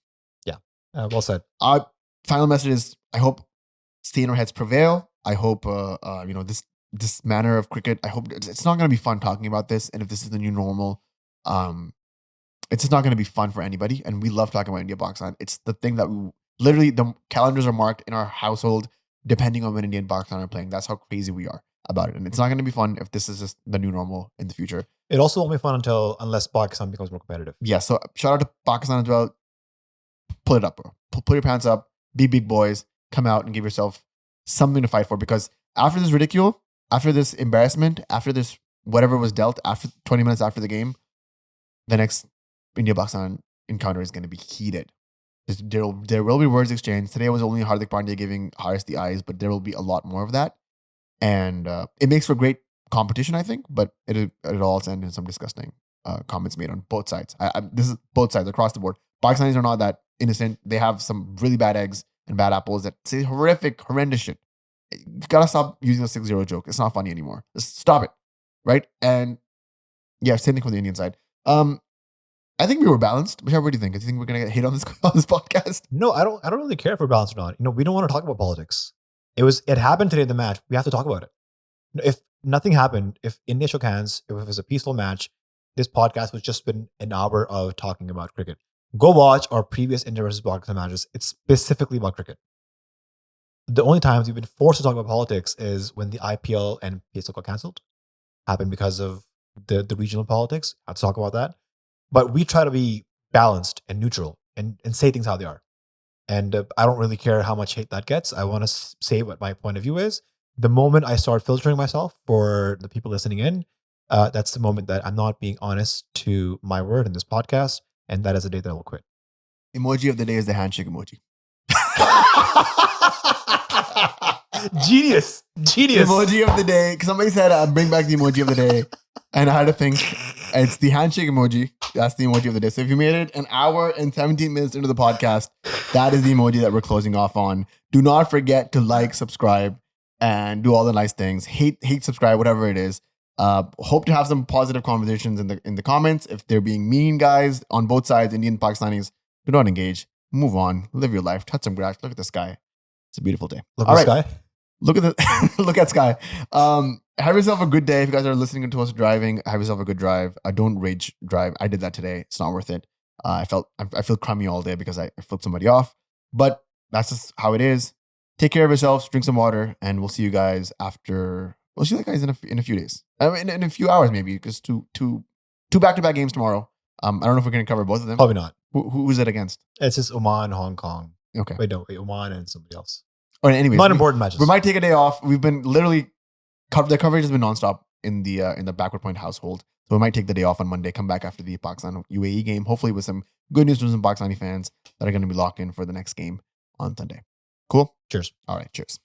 Yeah, well said. Final message is, I hope saner heads prevail. I hope this manner of cricket, I hope it's not going to be fun talking about this. And if this is the new normal, It's just not going to be fun for anybody. And we love talking about India Pakistan. It's the thing that we literally, the calendars are marked in our household depending on when India and Pakistan are playing. That's how crazy we are about it. And it's not going to be fun if this is just the new normal in the future. It also won't be fun unless Pakistan becomes more competitive. Yeah. So shout out to Pakistan as well. Pull it up, bro. Pull your pants up. Be big boys. Come out and give yourself something to fight for. Because after this ridicule, after this embarrassment, after this whatever was dealt, after 20 minutes after the game, the next India-Pakistan encounter is going to be heated. There will be words exchanged. Today was only Hardik Pandya giving Haris the eyes, but there will be a lot more of that. And it makes for great competition, I think, but it all ends in some disgusting comments made on both sides. This is both sides across the board. Pakistanis are not that innocent. They have some really bad eggs and bad apples that say horrendous shit. You gotta stop using the 6-0 joke. It's not funny anymore. Just stop it. Right? And yeah, same thing from the Indian side. I think we were balanced. Bashar, what do you think? Do you think we're gonna get hit on this podcast? No, I don't really care if we're balanced or not. We don't want to talk about politics. It happened today in the match. We have to talk about it. If nothing happened, if India shook hands, if it was a peaceful match, this podcast would just been an hour of talking about cricket. Go watch our previous India versus Pakistan matches. It's specifically about cricket. The only times we've been forced to talk about politics is when the IPL and PSL got cancelled. Happened because of the regional politics. I have to talk about that. But we try to be balanced and neutral and say things how they are. And I don't really care how much hate that gets. I want to say what my point of view is. The moment I start filtering myself for the people listening in, that's the moment that I'm not being honest to my word in this podcast. And that is the day that I will quit. Emoji of the day is the handshake emoji. Genius. Emoji of the day. Somebody said, bring back the emoji of the day. And I had to think, it's the handshake emoji. That's the emoji of the day. So if you made it an hour and 17 minutes into the podcast, that is the emoji that we're closing off on. Do not forget to like, subscribe, and do all the nice things. Hate, subscribe, whatever it is. Hope to have some positive conversations in the comments. If they're being mean guys on both sides, Indian, Pakistanis, do not engage. Move on. Live your life. Touch some grass. Look at the sky. It's a beautiful day. Look at the sky. Look at the look at sky. Have yourself a good day. If you guys are listening to us driving, have yourself a good drive. Don't rage drive. I did that today. It's not worth it. I feel crummy all day because I flipped somebody off. But that's just how it is. Take care of yourselves. Drink some water, and we'll see you guys after. We'll see you guys in a few days. In a few hours maybe, because two back-to-back games tomorrow. I don't know if we're going to cover both of them. Probably not. Who's it against? It's just Oman, Hong Kong. Okay. Wait, Oman and somebody else. Or anyways, not important matches. We might take a day off. We've been literally the coverage has been nonstop in the Backward Point household. So we might take the day off on Monday. Come back after the Pakistan UAE game. Hopefully with some good news from some Pakistani fans that are going to be locked in for the next game on Sunday. Cool. Cheers. All right. Cheers.